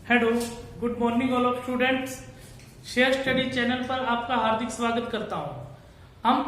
Hello, good morning all of students. Share study channel पर आपका हार्दिक स्वागत करता हूं। हम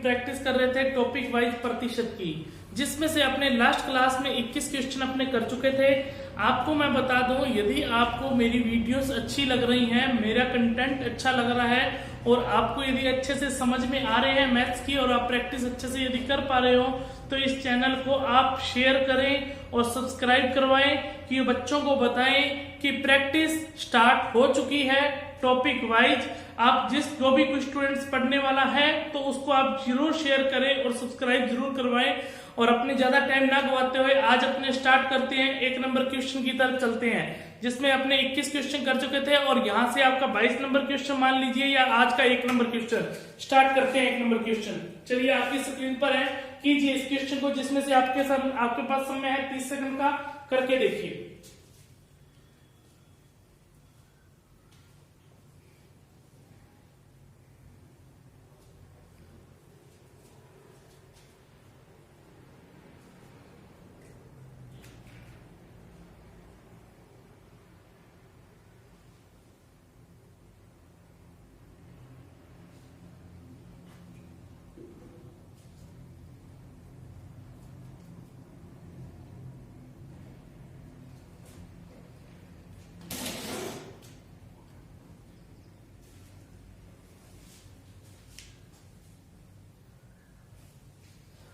प्रैक्टिस कर रहे थे टॉपिक वाइज प्रतिशत की, जिसमें से अपने लास्ट क्लास में 21 क्वेश्चन अपने कर चुके थे। आपको मैं बता दूं, यदि आपको मेरी वीडियोस अच्छी लग रही हैं, मेरा कंटेंट अच्छा लग रहा है और आपको यदि अच्छे से समझ में आ रहे हैं मैथ्स की और आप प्रैक्टिस अच्छे से यदि कर पा रहे हो, तो इस चैनल को आप शेयर करें और सब्सक्राइब करवाएं कि बच्चों को बताएं कि प्रैक्टिस स्टार्ट हो चुकी है टॉपिक वाइज। आप जो भी कुछ स्टूडेंट्स पढ़ने वाला है तो उसको आप जरूर शेयर करें और सब्सक्राइब जरूर करवाएं। और अपने ज्यादा टाइम ना गवाते हुए आज अपने स्टार्ट करते हैं, एक नंबर क्वेश्चन की तरफ चलते हैं, जिसमें अपने 21 क्वेश्चन कर चुके थे और यहां से आपका 22 नंबर क्वेश्चन मान लीजिए, या आज का 1 नंबर क्वेश्चन स्टार्ट करते हैं। 1 नंबर क्वेश्चन चलिए आपकी स्क्रीन पर है, कीजिए इस क्वेश्चन को, जिसमें से आपके पास समय है 30 सेकंड का, करके देखिए।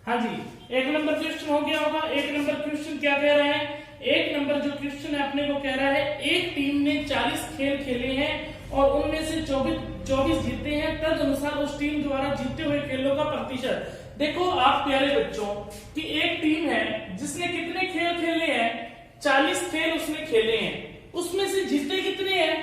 हाँ जी, 1 नंबर क्वेश्चन हो गया होगा। 1 नंबर क्वेश्चन क्या कह रहा है? 1 नंबर जो क्वेश्चन है अपने को कह रहा है, एक टीम ने 40 खेल खेले हैं और उनमें से 24 जीते हैं, तद अनुसार उस टीम द्वारा जीते हुए खेलों का प्रतिशत। देखो आप प्यारे बच्चों कि एक टीम है जिसने कितने खेल खेले हैं, 40 खेल उसने खेले हैं, उसमें से जीते कितने हैं?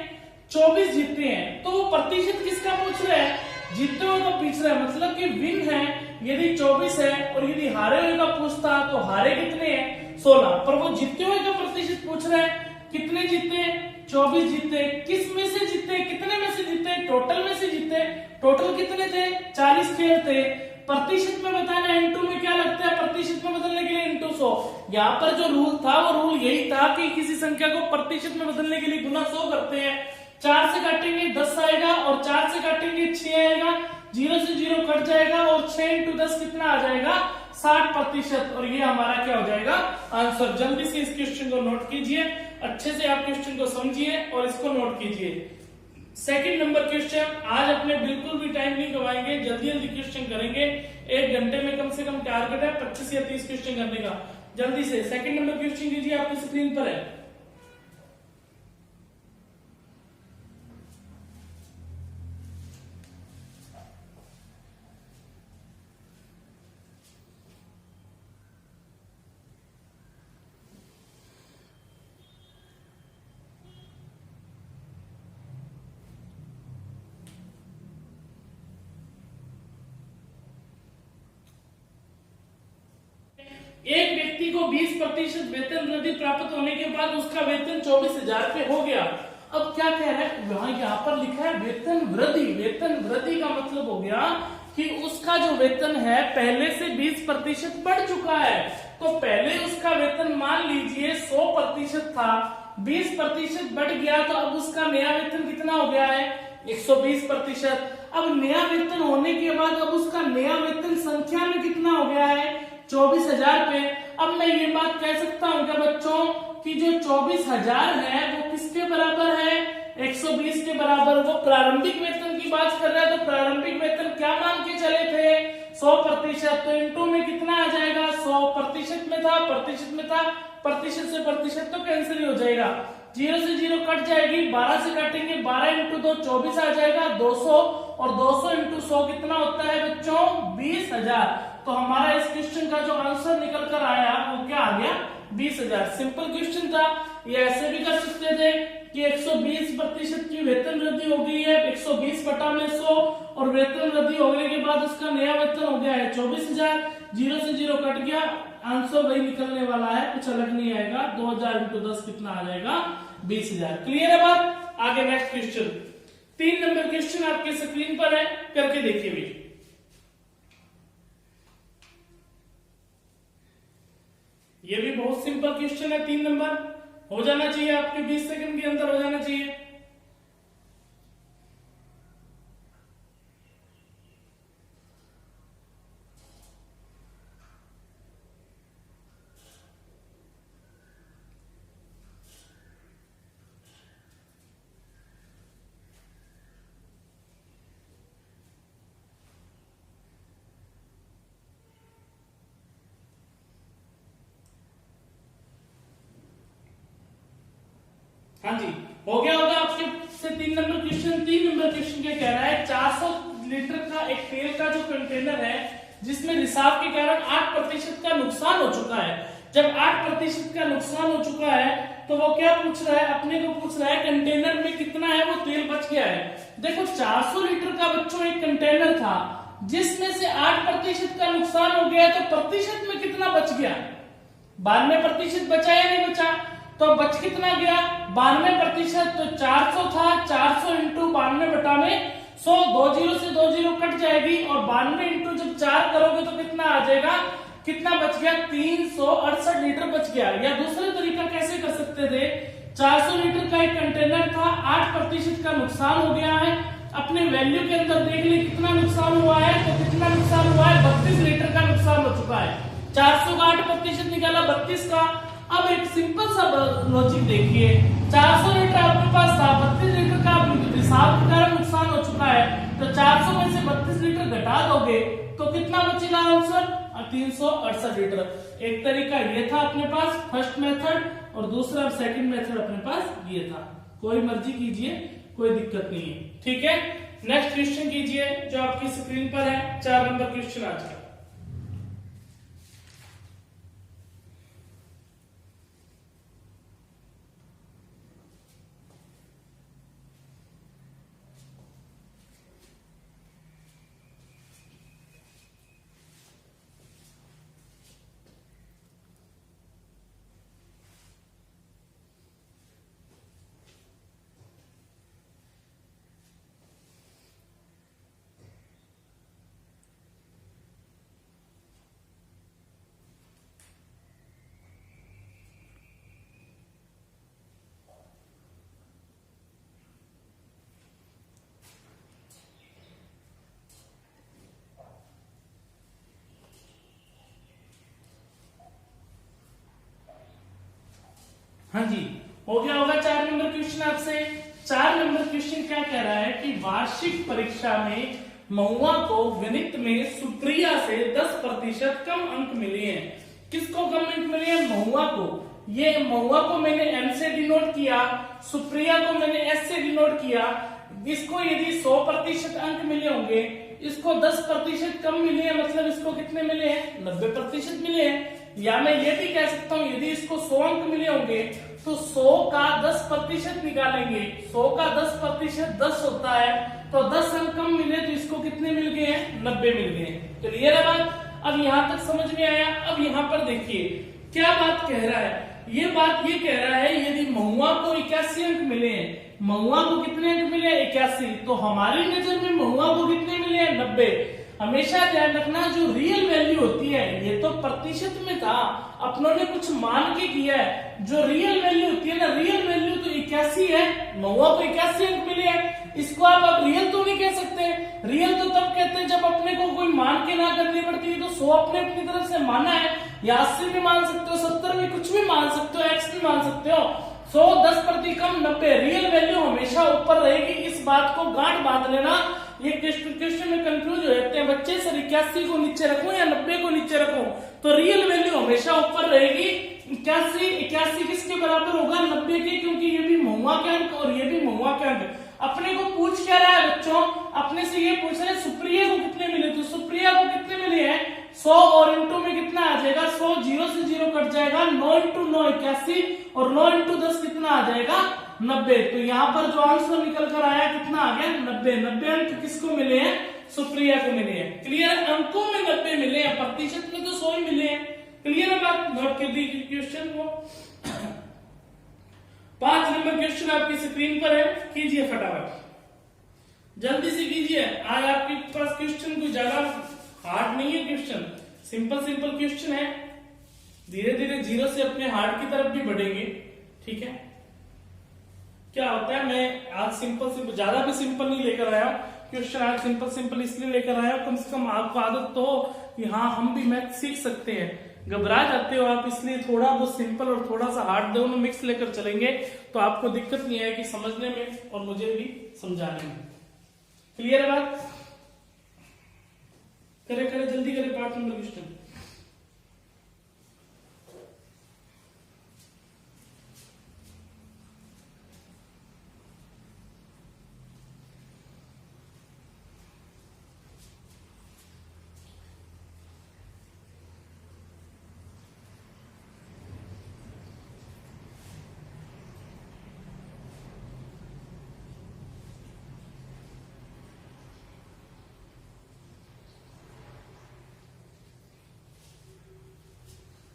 24 जीते हैं। तो वो प्रतिशत किसका पूछ रहा है? जीते हुए का पूछ रहा है, मतलब कि विन है यदि 24 है और यदि हारे हुए का पूछता तो हारे कितने हैं? 16। पर वो जीते हुए का प्रतिशत पूछ रहा है, कितने जीते? 24 जीते। किस में से जीते? कितने में से जीते? टोटल में से जीते। टोटल कितने थे? 40 खेल थे। प्रतिशत में बताना इंटू में क्या लगता है? प्रतिशत में बदलने के लिए इंटू 100। यहाँ पर जो रूल था वो रूल यही था कि किसी संख्या को प्रतिशत में बदलने के लिए गुना 100 करते हैं। 4 से काटेंगे 10 आएगा और 4 से काटेंगे 6 आएगा, 0 से 0 कट जाएगा और 6 इंटू 10 कितना आ जाएगा? 60%। और ये हमारा क्या हो जाएगा? आंसर। जल्दी से इस क्वेश्चन को नोट कीजिए, अच्छे से आप क्वेश्चन को समझिए और इसको नोट कीजिए। सेकंड नंबर क्वेश्चन, आज अपने बिल्कुल भी टाइम नहीं गवाएंगे, जल्दी जल्दी क्वेश्चन करेंगे। 1 घंटे में कम से कम टारगेट है 25 या 30 क्वेश्चन करने का। जल्दी से सेकंड नंबर क्वेश्चन कीजिए, आपकी स्क्रीन पर है। एक व्यक्ति को 20% वेतन वृद्धि प्राप्त होने के बाद उसका वेतन 24,000 रुपए हो गया। अब क्या कह रहा है? वहां यहाँ पर लिखा है वेतन वृद्धि। वेतन वृद्धि का मतलब हो गया कि उसका जो वेतन है पहले से 20% बढ़ चुका है। तो पहले उसका वेतन मान लीजिए 100% था, 20% बढ़ गया, तो अब उसका नया वेतन कितना हो गया है? 120%। अब नया वेतन होने के बाद अब उसका नया वेतन संख्या में कितना हो गया है? 24,000 रुपए। अब मैं ये बात कह सकता हूं क्या बच्चों कि जो 24,000 है वो किसके बराबर है? 120 के बराबर। वो प्रारंभिक वेतन की बात कर रहा है, तो प्रारंभिक वेतन क्या मान के चले थे? 100%। तो इंटू में कितना आ जाएगा? 100% में था, प्रतिशत में था, प्रतिशत से प्रतिशत तो कैंसिल ही हो जाएगा, 0 से 0 कट जाएगी, 12 से काटेंगे, 12 इंटू 2 24 आ जाएगा, 200, और 200 इंटू 100 कितना होता है बच्चों? 20,000। तो हमारा इस क्वेश्चन का जो आंसर निकल कर आया वो क्या आ गया? 20,000। सिंपल क्वेश्चन था। ये ऐसे भी कर सकते थे कि 120% की वेतन वृद्धि हो गई है, 120 बटा में 100, और वेतन वृद्धि होने के बाद उसका नया वेतन हो गया है 24,000, 0 से 0 कट गया, आंसर वही निकलने वाला है, कुछ अलग नहीं आएगा। 2000 इंटू 10 कितना आ जाएगा? 20,000। क्लियर है बात? आगे नेक्स्ट क्वेश्चन, 3 नंबर क्वेश्चन आपके स्क्रीन पर है, करके देखिए भी। ये भी बहुत सिंपल क्वेश्चन है, 3 नंबर हो जाना चाहिए, आपके 20 सेकंड के अंदर हो जाना चाहिए। हाँ जी, हो गया होगा आपके से 3 नंबर क्वेश्चन। 3 नंबर क्वेश्चन क्या कह रहा है, 400 लीटर का एक तेल का जो कंटेनर है जिसमें रिसाव के कारण 8% का नुकसान हो चुका है। जब 8% का नुकसान हो चुका है तो वो क्या पूछ रहा है, अपने को पूछ रहा है कंटेनर में कितना है वो तेल बच गया है। देखो 400 लीटर का बच्चों एक कंटेनर था जिसमें से 8% का नुकसान हो गया, तो प्रतिशत में कितना बच गया, 92% बचा या नहीं बचा, तो बच कितना गया 92%। तो 400 था, 400 इंटू 92 बटा में 100, 2 जीरो से 2 जीरो कट जाएगी और 92 इंटू जब 4 करोगे तो कितना आ जाएगा, कितना बच गया 368 लीटर बच गया। या दूसरे तरीका कैसे कर सकते थे, 400 लीटर का एक कंटेनर था, 8% का नुकसान हो गया है, अपने वैल्यू के अंदर देख ले कितना नुकसान हुआ है, तो कितना नुकसान हुआ है 32 लीटर का नुकसान हो चुका है। 400 का 8% निकाला 32 का। अब एक सिंपल सा लॉजिक देखिए, 400 लीटर आपके पास था, 32 लीटर का रिसाव के कारण नुकसान हो चुका है, तो 400 में से 32 लीटर घटा दोगे तो कितना बचेगा आंसर 368 लीटर। एक तरीका ये था अपने पास फर्स्ट मेथड, और दूसरा सेकंड मेथड अपने पास ये था। कोई मर्जी कीजिए, कोई दिक्कत नहीं है, ठीक है। नेक्स्ट क्वेश्चन कीजिए जो आपकी स्क्रीन पर है, 4 नंबर क्वेश्चन आज का। हाँ जी, हो गया होगा 4 नंबर क्वेश्चन आपसे। 4 नंबर क्वेश्चन क्या कह रहा है कि वार्षिक परीक्षा में महुआ को गणित में सुप्रिया से 10% कम अंक मिले हैं। किसको कम अंक मिले हैं, महुआ को। ये महुआ को मैंने एम से डिनोट किया, सुप्रिया को मैंने एस से डिनोट किया। इसको यदि 100% अंक मिले होंगे, इसको 10% कम मिले हैं, मतलब इसको कितने मिले हैं 90% मिले हैं। या मैं ये भी कह सकता हूं यदि इसको 100 अंक मिले होंगे तो 100 का 10% निकालेंगे, 100 का 10% 10 होता है, तो 10 अंक कम मिले तो इसको कितने मिल गए हैं 90 मिल गए। क्लियर है बात, अब यहां तक समझ में आया। अब यहां पर देखिए क्या बात कह रहा है, ये बात ये कह रहा है यदि महुआ को 81 अंक मिले हैं, महुआ को कितने अंक मिले 81, तो हमारी नजर में महुआ को कितने मिले हैं 90। हमेशा ध्यान रखना जो रियल वैल्यू होती है, ये तो प्रतिशत में था, अपनों ने कुछ मान के किया है, जो रियल वैल्यू होती है ना, रियल वैल्यू तो 81 है, महुआ को 81 अंक मिले हैं, इसको आप अब रियल तो नहीं कह सकते। रियल तो तब कहते हैं जब अपने को कोई मान के ना करनी पड़ती है। तो 100 अपने अपनी तरफ से माना है, या 80 भी मान सकते हो, 70 में कुछ भी मान सकते हो, एक्स भी मान सकते हो। 100 10% कम 90, रियल वैल्यू हमेशा ऊपर रहेगी। इस बात को गांठ बांध लेना। ये क्वेश्चन में कंफ्यूज हो जाते हैं बच्चे, सर 81 को नीचे रखूं या 90 को नीचे रखूं, तो रियल वैल्यू हमेशा ऊपर रहेगी। 81 किसके बराबर होगा 90 के, क्योंकि ये भी महुआ के अंक और ये भी महुआ के अंक। अपने को पूछ क्या रहा है बच्चों, अपने से ये पूछ रहे हैं सुप्रिया को कितने मिले, तो सुप्रिया को कितने मिले हैं 100, और इंटू में कितना आ जाएगा 100, 0 से 0 कट जाएगा, 9 इंटू 9 81, और 9 इंटू 10 कितना आ जाएगा 90। तो यहाँ पर जो आंसर निकल कर आया कितना आ गया 90। 90 अंक किसको मिले हैं, सुप्रिया को मिले हैं। क्लियर, अंकों में 90 मिले हैं, प्रतिशत में तो 100 ही मिले हैं। क्लियर है बात, नोट कर दी क्वेश्चन को। 5 नंबर क्वेश्चन आपकी स्क्रीन पर है, कीजिए फटाफट, जल्दी से कीजिए। आज आपके पास क्वेश्चन कोई ज्यादा हार्ड नहीं है, क्वेश्चन सिंपल सिंपल क्वेश्चन है। धीरे धीरे 0 से अपने हार्ड की तरफ भी बढ़ेंगे। ठीक है, क्या होता है, मैं आज सिंपल ज्यादा भी सिंपल नहीं लेकर आया क्वेश्चन, आज सिंपल इसलिए लेकर आया कम से कम आपको आदत तो हो कि हाँ हम भी मैथ सीख सकते हैं। घबरा जाते हो आप, इसलिए थोड़ा बहुत सिंपल और थोड़ा सा हार्ड दोनों मिक्स लेकर चलेंगे तो आपको दिक्कत नहीं आएगी समझने में और मुझे भी समझाने में। क्लियर है बात? करे जल्दी करे पार्ट नंबर क्वेश्चन।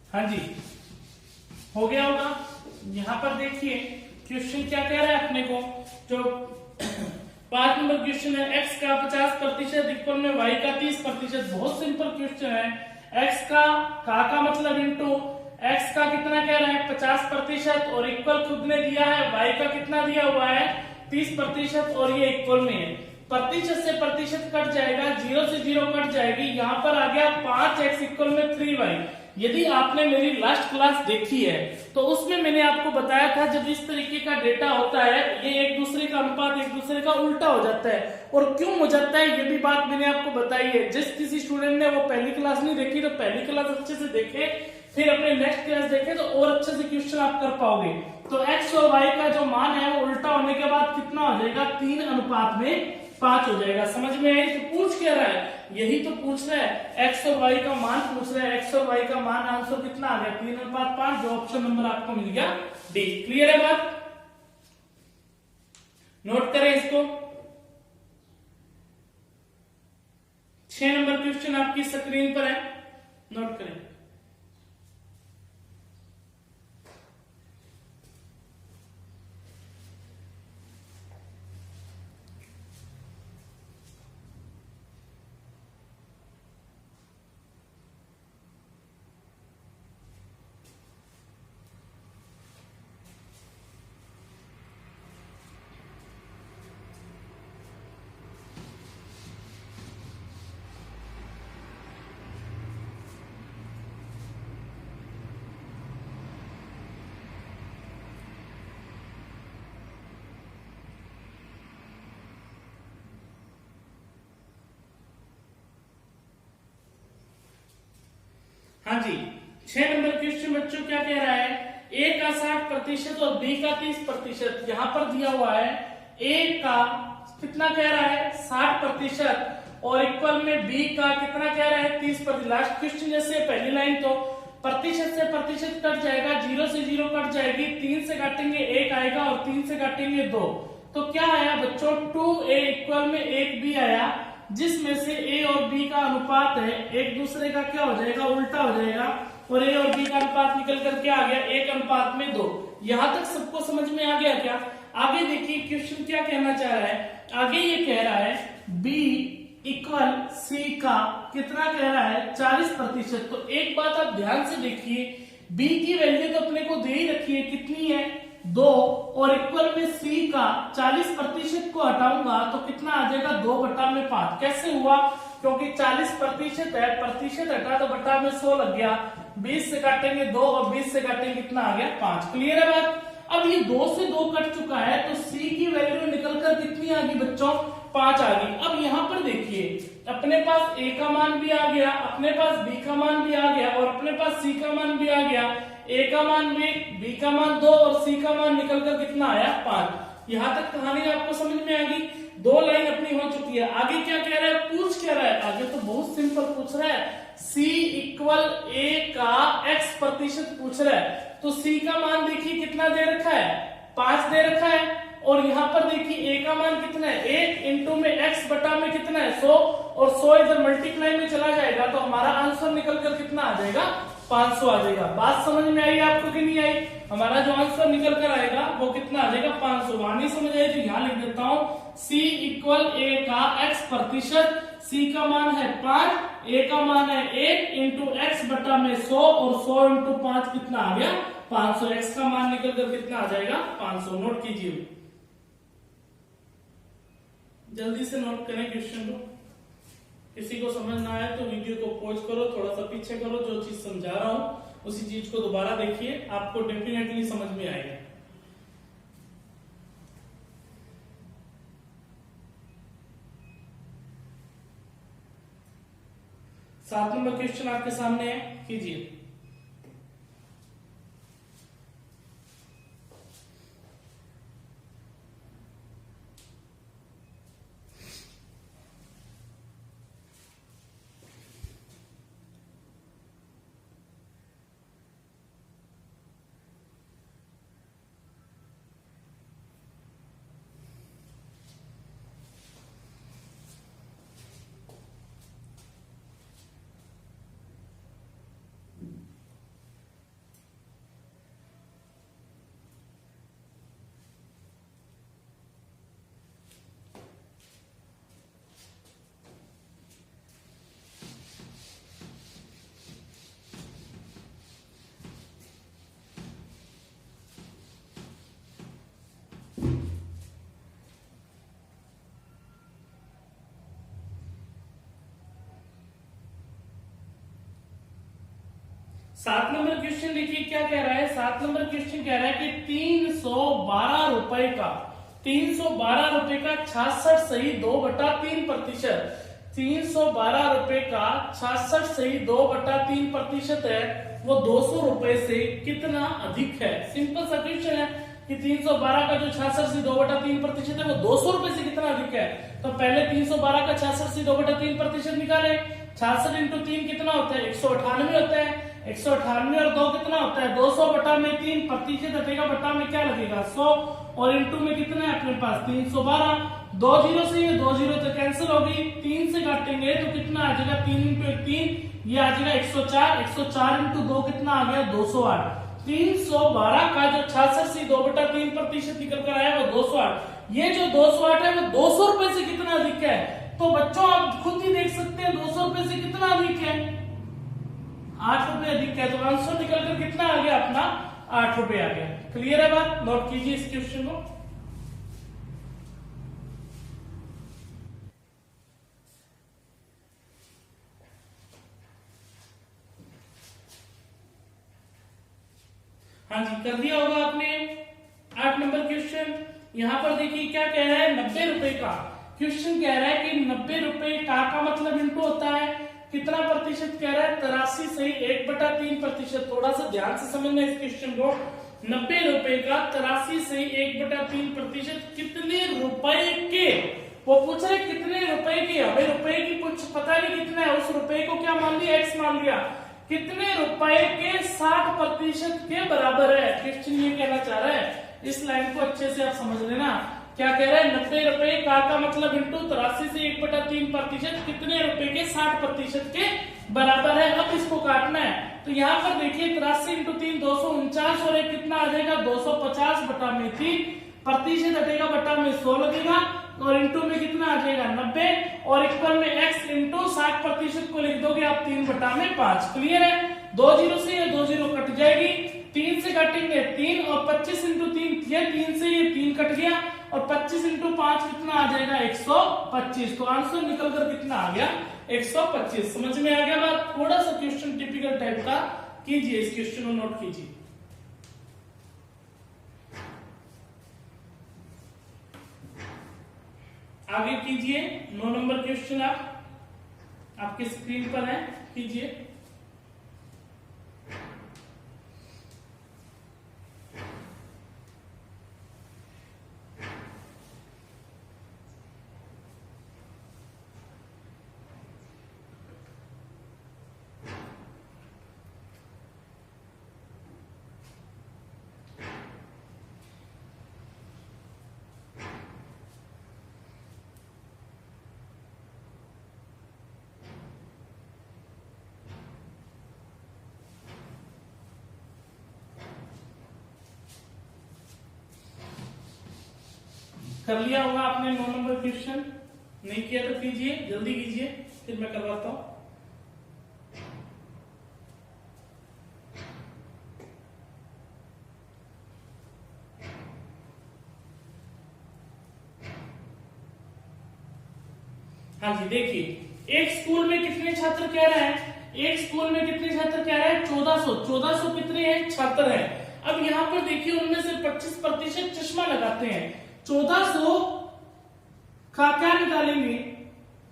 हाँ जी, हो गया होगा। यहां पर देखिए क्वेश्चन क्या कह रहा है अपने को, जो 5 नंबर क्वेश्चन है, x का 50% इक्वल में y का 30%। बहुत सिंपल क्वेश्चन है। x का मतलब इंटू x का कितना कह रहा है 50% और इक्वल खुद ने दिया है, y का कितना दिया हुआ है 30% और ये इक्वल में है। प्रतिशत से प्रतिशत कट जाएगा, 0 से 0 कट जाएगी, यहाँ पर आ गया 5x इक्वल में 3y। यदि आपने मेरी लास्ट क्लास देखी है तो उसमें मैंने आपको बताया था जब इस तरीके का डेटा होता है ये एक दूसरे का अनुपात एक दूसरे का उल्टा हो जाता है। और क्यों हो जाता है ये भी बात मैंने आपको बताई है। जिस किसी स्टूडेंट ने वो पहली क्लास नहीं देखी तो पहली क्लास अच्छे से देखे, फिर अपने नेक्स्ट क्लास देखे तो और अच्छे से क्वेश्चन आप कर पाओगे। तो x और y का जो मान है वो उल्टा होने के बाद कितना हो जाएगा 3:5 हो जाएगा। समझ में आई? तो पूछ क्या रहा है, यही तो पूछ रहा है, x और y का मान पूछ रहा है। x और y का मान आंसर कितना आ गया 3:5, जो ऑप्शन नंबर आपको मिल गया डी। क्लियर है बात? नोट करें इसको। 6 नंबर क्वेश्चन आपकी स्क्रीन पर है, नोट करें। हाँ जी, 6 नंबर क्वेश्चन बच्चों क्या कह रहा है, a का 60% और b का 30%। यहां पर दिया हुआ है a का कितना कह रहा है 60% और इक्वल में b का कितना कह रहा है 30%। लास्ट क्वेश्चन जैसे पहली लाइन तो प्रतिशत से प्रतिशत कट जाएगा, 0 से 0 कट जाएगी, 3 से काटेंगे 1 आएगा और 3 से काटेंगे 2। तो क्या आया बच्चों 2a इक्वल में 1b आया, जिसमें से a और b का अनुपात है एक दूसरे का क्या हो जाएगा उल्टा हो जाएगा और a और b का अनुपात निकल कर क्या आ गया 1:2। यहां तक सबको समझ में आ गया क्या? आगे देखिए क्वेश्चन क्या कहना चाह रहा है, आगे ये कह रहा है b इक्वल c का कितना कह रहा है 40%। तो एक बात आप ध्यान से देखिए, b की वैल्यू तो अपने को दे ही रखी है, कितनी है 2 और इक्वल में c का 40% को हटाऊंगा तो कितना आ जाएगा 2/5। कैसे हुआ? क्योंकि 40% है, प्रतिशत हटा तो बटा में 100 लग गया, 20 से काटेंगे 2 और 20 से काटेंगे कितना आ गया 5। क्लियर है बात? अब ये 2 से 2 कट चुका है तो c की वैल्यू निकलकर कितनी आ गई बच्चों 5 आ गई। अब यहाँ पर देखिए अपने पास a का मान भी आ गया, अपने पास b का मान भी आ गया और अपने पास c का मान भी आ गया। a का मान में b का मान 2 और c का मान निकलकर कितना आया 5। यहां तक कहानी आपको समझ में आ गई, 2 लाइन अपनी हो चुकी है। आगे क्या कह रहा है, पूछ क्या रहा है, आगे तो बहुत सिंपल पूछ रहा है, c इक्वल a का x% पूछ रहा है। तो c का मान देखिए कितना दे रखा है 5 दे रखा है और यहाँ पर देखिए a का मान कितना है 1 इंटू में x बटा में कितना है 100 और 100 इधर मल्टीप्लाई में चला जाएगा तो हमारा आंसर निकल कर कितना आ जाएगा 500 आ जाएगा। बात समझ में आई आपको कि नहीं आई? हमारा जो आंसर निकल कर आएगा वो कितना आ जाएगा 500। वहां नहीं समझ आई तो यहाँ लिख देता हूँ c इक्वल a का x%, c का मान है 5 ए का मान है 1 इंटू एक्स बटा में 100 और 100 इंटू 5 कितना आ गया 500। एक्स का मान निकल कर कितना आ जाएगा 500। नोट कीजिए, जल्दी से नोट करें क्वेश्चन को। किसी को समझ ना आए तो वीडियो को पॉज करो, थोड़ा सा पीछे करो, जो चीज समझा रहा हूं उसी चीज को दोबारा देखिए, आपको डेफिनेटली समझ में आएगा। सात नंबर क्वेश्चन आपके सामने है, कीजिए। सात नंबर क्वेश्चन देखिए क्या कह रहा है। सात नंबर क्वेश्चन कह रहा है कि 312 रुपए का 66 सही 2/3%। 312 रुपए का 66 सही 2/3% है, वो 200 रुपए से कितना अधिक है। सिंपल सा क्वेश्चन है कि 312 का जो 66 से 2/3% है वो 200 रुपए से कितना अधिक है। तो पहले 312 का 66 से 2/3% निकाले। 66 इंटू 3 कितना होता है 198 होता है। 198 और 2 कितना होता है 200 बटा में 3 प्रतिशत हटेगा, बटा में क्या लगेगा 100 और इंटू में कितना है अपने पास 312। 2 जीरो से ये 2 जीरो तो कैंसिल होगी, 3 से काटेंगे तो कितना आ जाएगा 3 इंटू 3 ये आ जाएगा 104। 104 इंटू 2 कितना आ गया 208। 312 का जो 66 से 2/3% निकल कर आया वो 208। ये जो 208 है वो 200 रुपए से कितना अधिक है। तो बच्चों आप खुद ही देख सकते हैं 200 रुपए से कितना अधिक है 8 रुपए अधिक है। तो आंसर निकल कर कितना आ गया अपना 8 रुपए आ गया। क्लियर है बात, नोट कीजिए इस क्वेश्चन को। हाँ जी कर दिया होगा आपने 8 नंबर क्वेश्चन। यहां पर देखिए क्या कह रहा है 90 रुपए का क्वेश्चन कह रहा है कि 90 रुपए का मतलब इंटू होता है कितना प्रतिशत कह रहा है 83 सही 1/3%। थोड़ा सा ध्यान से समझना इस क्वेश्चन को। 90 रुपए का 83 सही 1/3% कितने रुपए के, वो पूछ रहे कितने रुपए के। हमें रुपए की कुछ पता नहीं कितना है, उस रुपए को क्या मान लिया एक्स मान लिया। कितने रुपए के 60% के बराबर है, क्वेश्चन ये कहना चाह रहा है। इस लाइन को अच्छे से आप समझ लेना। क्या कह रहा है 90 रुपए का मतलब इंटू 83 से 1/3% कितने रुपए के 60% के बराबर है। अब इसको काटना है तो यहाँ पर देखिए 83 इंटू 3 249 और एक कितना आ जाएगा 250 बटा में 3 प्रतिशत हटेगा, बटा में 100 लगेगा और इंटू में कितना आ जाएगा 90 और इक्वल में x इंटू 60% को लिख दोगे आप 3 बटा में 5। क्लियर है। 2 जीरो से ये 2 जीरो कट जाएगी, 3 से काटेंगे 3 और 25 इंटू 3 ये 3 से ये 3 कट गया और 25 इंटू 5 कितना आ जाएगा 125। तो आंसर निकल कर कितना आ गया 125। समझ में आ गया बात। थोड़ा सा क्वेश्चन टिपिकल टाइप का कीजिए, इस क्वेश्चन को नोट कीजिए। आगे कीजिए 9 नंबर क्वेश्चन आप आपके स्क्रीन पर है, कीजिए। कर लिया होगा आपने 9 नंबर क्वेश्चन, नहीं किया तो कीजिए, जल्दी कीजिए फिर मैं करवाता हूं। हाँ जी देखिए, एक स्कूल में कितने छात्र कह रहे हैं, एक स्कूल में कितने छात्र कह रहे हैं 1400, 1400 कितने हैं छात्र हैं। अब यहाँ पर देखिए उनमें से 25% चश्मा लगाते हैं, 1400 का क्या निकालेंगे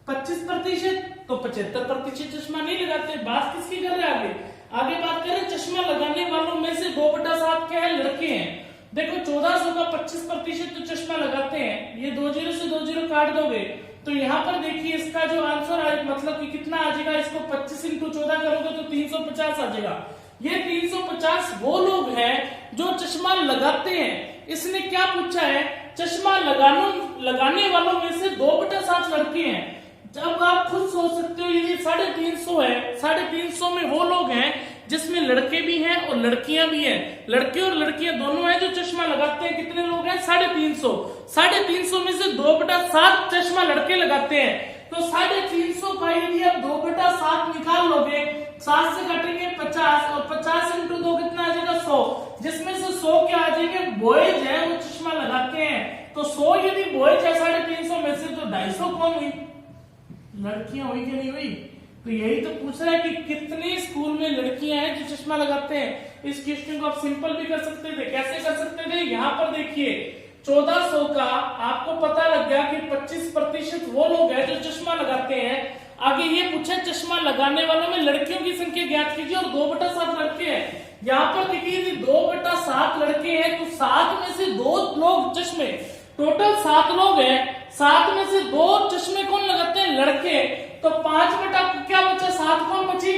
25%, तो 75% चश्मा नहीं लगाते। बात किसकी कर रहे हैं आगे, आगे बात करें चश्मा लगाने वालों में से 2/7 क्या है लड़के हैं। देखो 1400 का 25% तो चश्मा लगाते हैं, ये 2 0 से 2 0 काट दोगे तो यहाँ पर देखिए इसका जो आंसर आए मतलब कि कितना आ जाएगा, इसको 25 × 14 करोगे तो 350 आ जाएगा। ये 350 वो लोग हैं जो चश्मा लगाते हैं। इसने क्या पूछा है, चश्मा लगाने वालों में से 2/7 लड़के हैं। अब आप खुद सोच सकते हो ये 350 है, 350 में वो लोग हैं जिसमें लड़के भी हैं और लड़कियां भी हैं, लड़के और लड़कियां दोनों हैं जो चश्मा लगाते हैं। कितने लोग हैं 350, 350 में से 2/7 चश्मा लड़के लगाते हैं, तो 350 का यदि आप 2/7 निकाल लोगे, 7 से काटेंगे 50 और 50 × 2 कितना आ जाएगा 100, जिसमें से 100 क्या आ जाएंगे बॉयज है वो चश्मा लगाते हैं। तो 100 यदि बॉयज है 350 में से तो 250 कौन हुई, लड़कियां हुई कि नहीं हुई। तो यही तो पूछ रहा है कि कितने स्कूल में लड़कियां हैं जो चश्मा लगाते हैं। इस क्वेश्चन को आप सिंपल भी कर सकते थे, कैसे कर सकते थे, यहाँ पर देखिए 1400 का आपको पता लग गया कि 25% वो लोग हैं जो चश्मा लगाते हैं। आगे ये पूछा चश्मा लगाने वालों में लड़कियों की संख्या ज्ञात कीजिए और 2/7 लड़के हैं। यहाँ पर देखिए 2/7 लड़के हैं तो 7 में से 2 लोग चश्मे, टोटल 7 लोग हैं, 7 में से 2 चश्मे कौन लगाते हैं लड़के, तो 5 क्या बचा 7 कौन बची,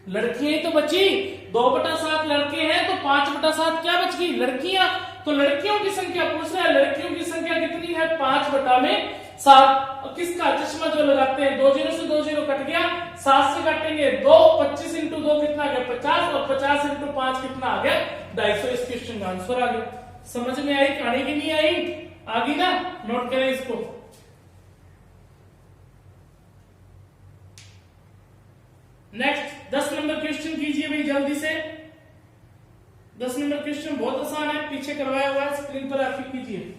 लड़कियां ही तो बची। 2/7 लड़के हैं तो 5/7 क्या बच गई लड़कियां। तो लड़कियों की संख्या पूछ रहा है, लड़कियों की संख्या कितनी है 5/7। किसका चश्मा जो लगाते हैं, 2 0 से 2 0 कट गया, 7 से काटेंगे 2, 25 × 2 कितना आ गया 50 और 50 × 5 कितना आ गया 250। इस क्वेश्चन का आंसर आ गया। समझ में आई कहानी की नहीं आई, आ गई ना, नोट करें इसको। नेक्स्ट 10 नंबर क्वेश्चन कीजिए भाई जल्दी से। 10 नंबर क्वेश्चन बहुत आसान है, पीछे करवाया हुआ है, स्क्रीन पर आप कीजिए।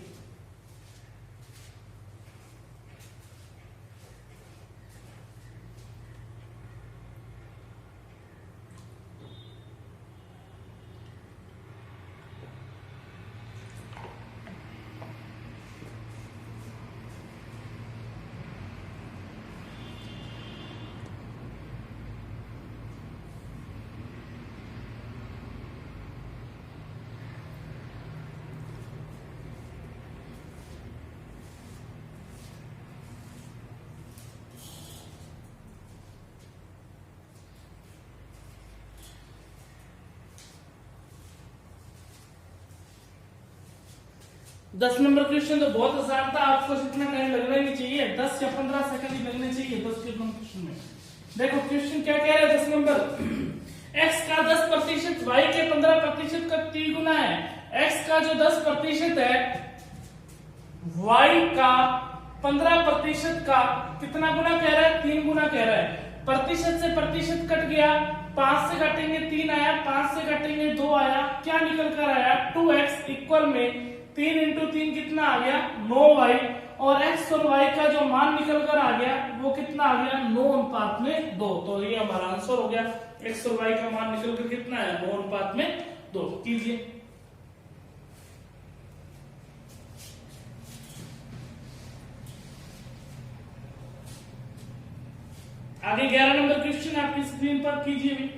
दस नंबर क्वेश्चन तो बहुत आसान था, आपको इतना टाइम लगना ही नहीं चाहिए, 10 या 15 सेकंड ही लगने चाहिए 10 के क्वेश्चन में। देखो क्वेश्चन क्या कह रहा है 10 नंबर, x का 10% y के 15% का 3 गुना है। x का जो 10% है y का 15% का कितना गुना कह रहा है 3 गुना कह रहा है। प्रतिशत से प्रतिशत कट गया, 5 से काटेंगे 3 आया, 5 से काटेंगे 2 आया, क्या निकल कर आया 2x इक्वल में 3 × 3 कितना आ गया 9y, और x और y का जो मान निकल कर आ गया वो कितना आ गया 9:2। तो ये हमारा आंसर हो गया, x और y का मान निकल कर कितना है 9:2। कीजिए। आगे 11 नंबर क्वेश्चन आपकी स्क्रीन पर कीजिए भी।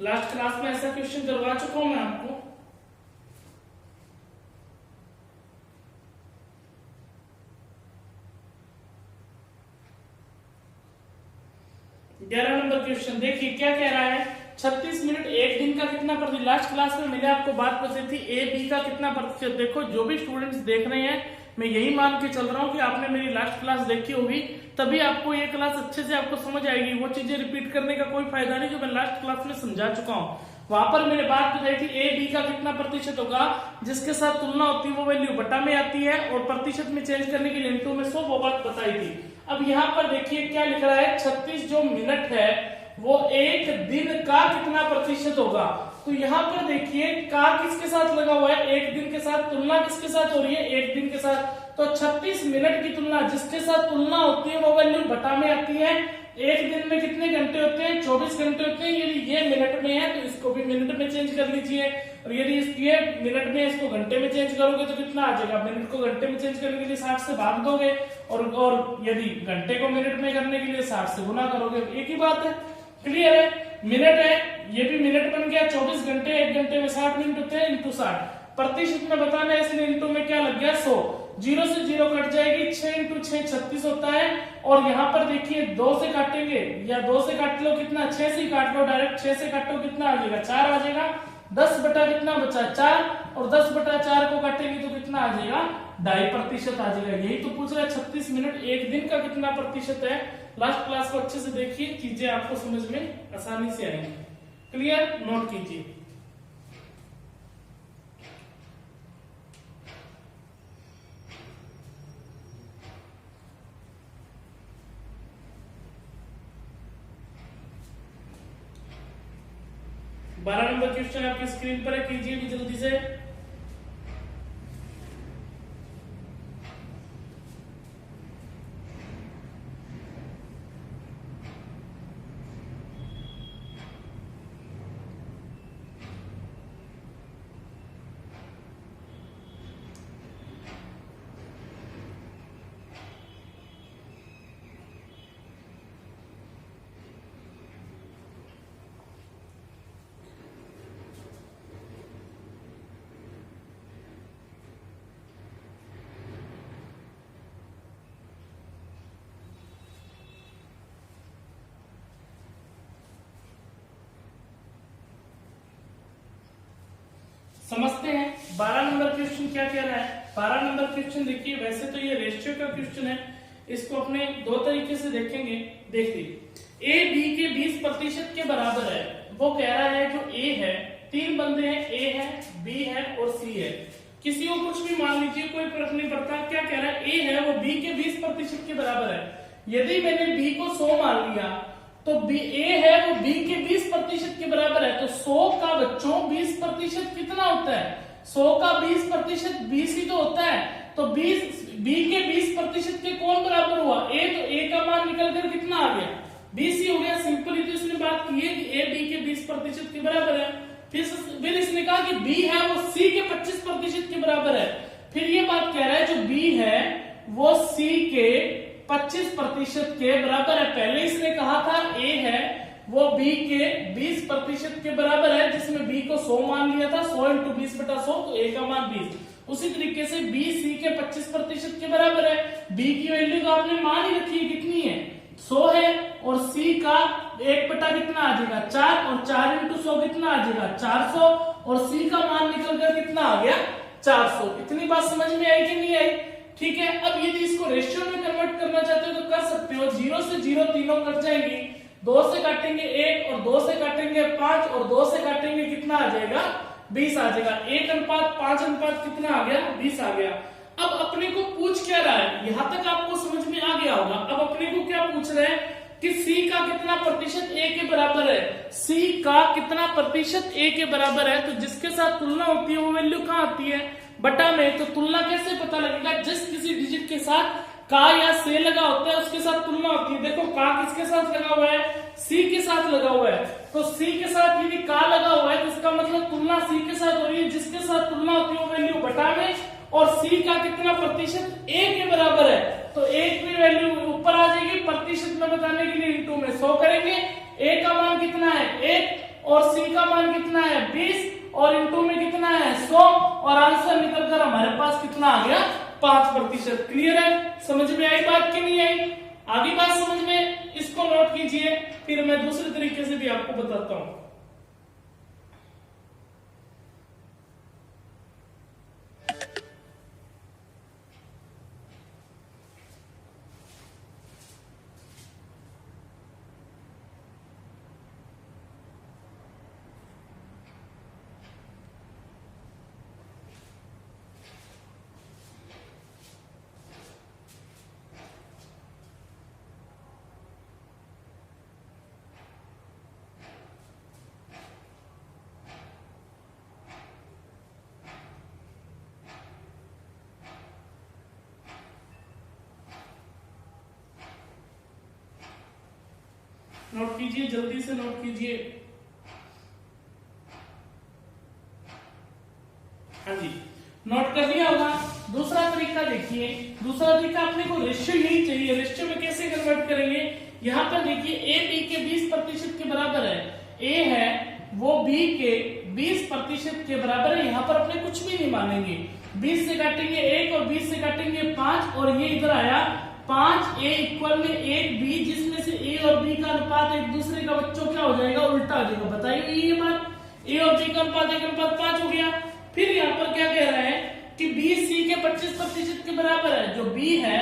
लास्ट क्लास में ऐसा क्वेश्चन करवा चुका हूं मैं आपको। ग्यारह नंबर क्वेश्चन देखिए क्या कह रहा है, 36 मिनट एक दिन का कितना प्रतिशत। लास्ट क्लास में मैंने आपको बात बताई थी ए बी का कितना प्रतिशत। देखो जो भी स्टूडेंट्स देख रहे हैं, मैं यही मान के चल रहा हूँ कि आपने मेरी लास्ट क्लास देखी होगी, तभी आपको ये क्लास अच्छे से आपको समझ आएगी। वो चीजें रिपीट करने का कोई फायदा नहीं जो मैं लास्ट क्लास में समझा चुका हूँ। वहां पर मैंने बात बताई थी ए बी का कितना प्रतिशत होगा, जिसके साथ तुलना होती है वो वैल्यू बटा में आती है, और प्रतिशत में चेंज करने के लिए इनटू में 100 वो बात बताई थी। अब यहाँ पर देखिए क्या लिख रहा है, 36 जो मिनट है वो एक दिन का कितना प्रतिशत होगा। तो यहाँ पर देखिए का किसके साथ लगा हुआ है, एक दिन के साथ। तुलना किसके साथ हो रही है, एक दिन के साथ। तो 36 मिनट की तुलना जिसके साथ तुलना होती है वो वैल्यू बटा में आती है। एक दिन में कितने घंटे होते हैं, 24 घंटे होते हैं। यदि ये मिनट में है तो इसको भी मिनट में चेंज कर लीजिए, और यदि ये मिनट में इसको घंटे में चेंज करोगे तो कितना आ जाएगा, मिनट को घंटे में चेंज करने के लिए 60 से भाग दोगे, और यदि घंटे को मिनट में करने के लिए 60 से गुना करोगे। एक ही बात है, क्लियर है। मिनट है, ये भी मिनट बन गया। 24 घंटे, एक घंटे में 60 मिनट होते हैं, इंटू 60। प्रतिशत में बताना है इसलिए इंटू में क्या लग गया 100। 0 से 0 कट जाएगी, 6 इंटू 6 36 होता है। और यहाँ पर देखिए 2 से काटेंगे, या 2 से काट लो कितना, 6 से काट लो डायरेक्ट। 6 से काटो कितना आ जाएगा, 4 आ जाएगा। 10 बटा कितना बचा 4, और 10 बटा 4 को काटेंगे तो कितना आ जाएगा 2.5% आ जाएगा। यही तो पूछ रहा है 36 मिनट एक दिन का कितना प्रतिशत है। लास्ट क्लास को अच्छे से देखिए, चीजें आपको समझ में आसानी से आएंगी। क्लियर, नोट कीजिए। बारह नंबर क्वेश्चन आपकी स्क्रीन पर है, कीजिए भी जल्दी से। समझते हैं 12 नंबर क्वेश्चन क्या कह रहा है। 12 नंबर क्वेश्चन देखिए, वैसे तो ये रेशियो का क्वेश्चन है, इसको अपने दो तरीके से देखेंगे। देखिए ए बी के 20% के बराबर है। वो कह रहा है जो ए है, 3 बंदे हैं, ए है, बी है और सी है। किसी को कुछ भी मान लीजिए, कोई फर्क नहीं पड़ता। क्या कह रहा है, ए है वो बी के 20% के बराबर है। यदि मैंने बी को 100 मान लिया तो बी ए है वो बी के 20% के बराबर है। तो 100 का बच्चों 20% कितना होता है, 100 का 20% 20 ही तो होता है। तो 20 बी के 20% के कौन बराबर हुआ, ए। तो ए का मान निकल कर कितना आ गया, 20 ही हो गया। सिंपली तो इसने बात की है कि ए बी के 20% के बराबर है। फिर इसने कहा कि बी है वो सी के 25% के बराबर है। फिर ये बात कह रहा है जो बी है वो सी के 25% के बराबर है। पहले इसने कहा था ए है वो बी के 20% के बराबर है, जिसमें बी को 100 मान लिया था। 100 इंटू 20 बटा 100, तो ए का मान 20। उसी तरीके से बी सी के 25% के बराबर है। बी की वैल्यू तो आपने मान ही रखी है, कितनी है 100 है, और सी का 1 बटा कितना आ जाएगा 4, और 4 इंटू 100 कितना आ जाएगा 400, और सी का मान निकल कर कितना आ गया 400। इतनी बात समझ में आई कि नहीं आई, ठीक है। अब यदि इसको रेशियो में कन्वर्ट करना चाहते हो तो कर सकते हो। 0 से 0 तीनों कट जाएंगी, 2 से काटेंगे 1, और 2 से काटेंगे 5, और 2 से काटेंगे कितना आ जाएगा 20 आ जाएगा। 1 अनुपात 5 अनुपात कितना आ गया 20 आ गया। अब अपने को पूछ क्या रहा है, यहां तक आपको समझ में आ गया होगा। अब अपने को क्या पूछ रहे हैं कि सी का कितना प्रतिशत ए के बराबर है। सी का कितना प्रतिशत ए के बराबर है, तो जिसके साथ तुलना होती है वो वैल्यू कहाँ आती है, बटा में। तो तुलना कैसे पता लगेगा, जिस किसी डिजिट के साथ का या से लगा होता है उसके साथ तुलना होती है। देखो का किसके साथ लगा हुआ है, सी के साथ लगा हुआ है। तो सी के साथ यदि का लगा हुआ है तो इसका मतलब तुलना सी के साथ हो रही है। जिसके साथ तुलना होती है वो वैल्यू बटा में, और सी का कितना प्रतिशत ए के बराबर है, तो ए की वैल्यू ऊपर आ जाएगी। प्रतिशत में बताने के लिए इंटू में 100 करेंगे। ए का मान कितना है 1, और सी का मान कितना है 20, और इंटू में कितना है 100, और आंसर निकलकर हमारे पास कितना आ गया 5%। क्लियर है, समझ में आई बात कि नहीं आई, आगे बात समझ में, इसको नोट कीजिए। फिर मैं दूसरे तरीके से भी आपको बताता हूं। नोट कीजिए, जल्दी से नोट कीजिए। हाँ जी, नोट कर लिया होगा। दूसरा तरीका देखिए, दूसरा तरीका अपने को रेशियो यही चाहिए। रेशियो में कैसे कन्वर्ट करेंगे? यहाँ पर देखिए ए बी के 20% के बराबर है, ए है वो बी के 20% के बराबर है। यहाँ पर अपने कुछ भी नहीं मानेंगे, 20 से काटेंगे 1 और 20 से काटेंगे 5 और ये इधर आया 5 ए इक्वल में 1 बी, जिसमें से ए और बी का अनुपात एक दूसरे का बच्चों क्या हो जाएगा? उल्टा हो जाएगा। बताइए ये बात, ए और बी का अनुपात एक अनुपात 5 हो गया। फिर यहाँ पर क्या कह रहा है कि बी सी के 25% के बराबर है। जो बी है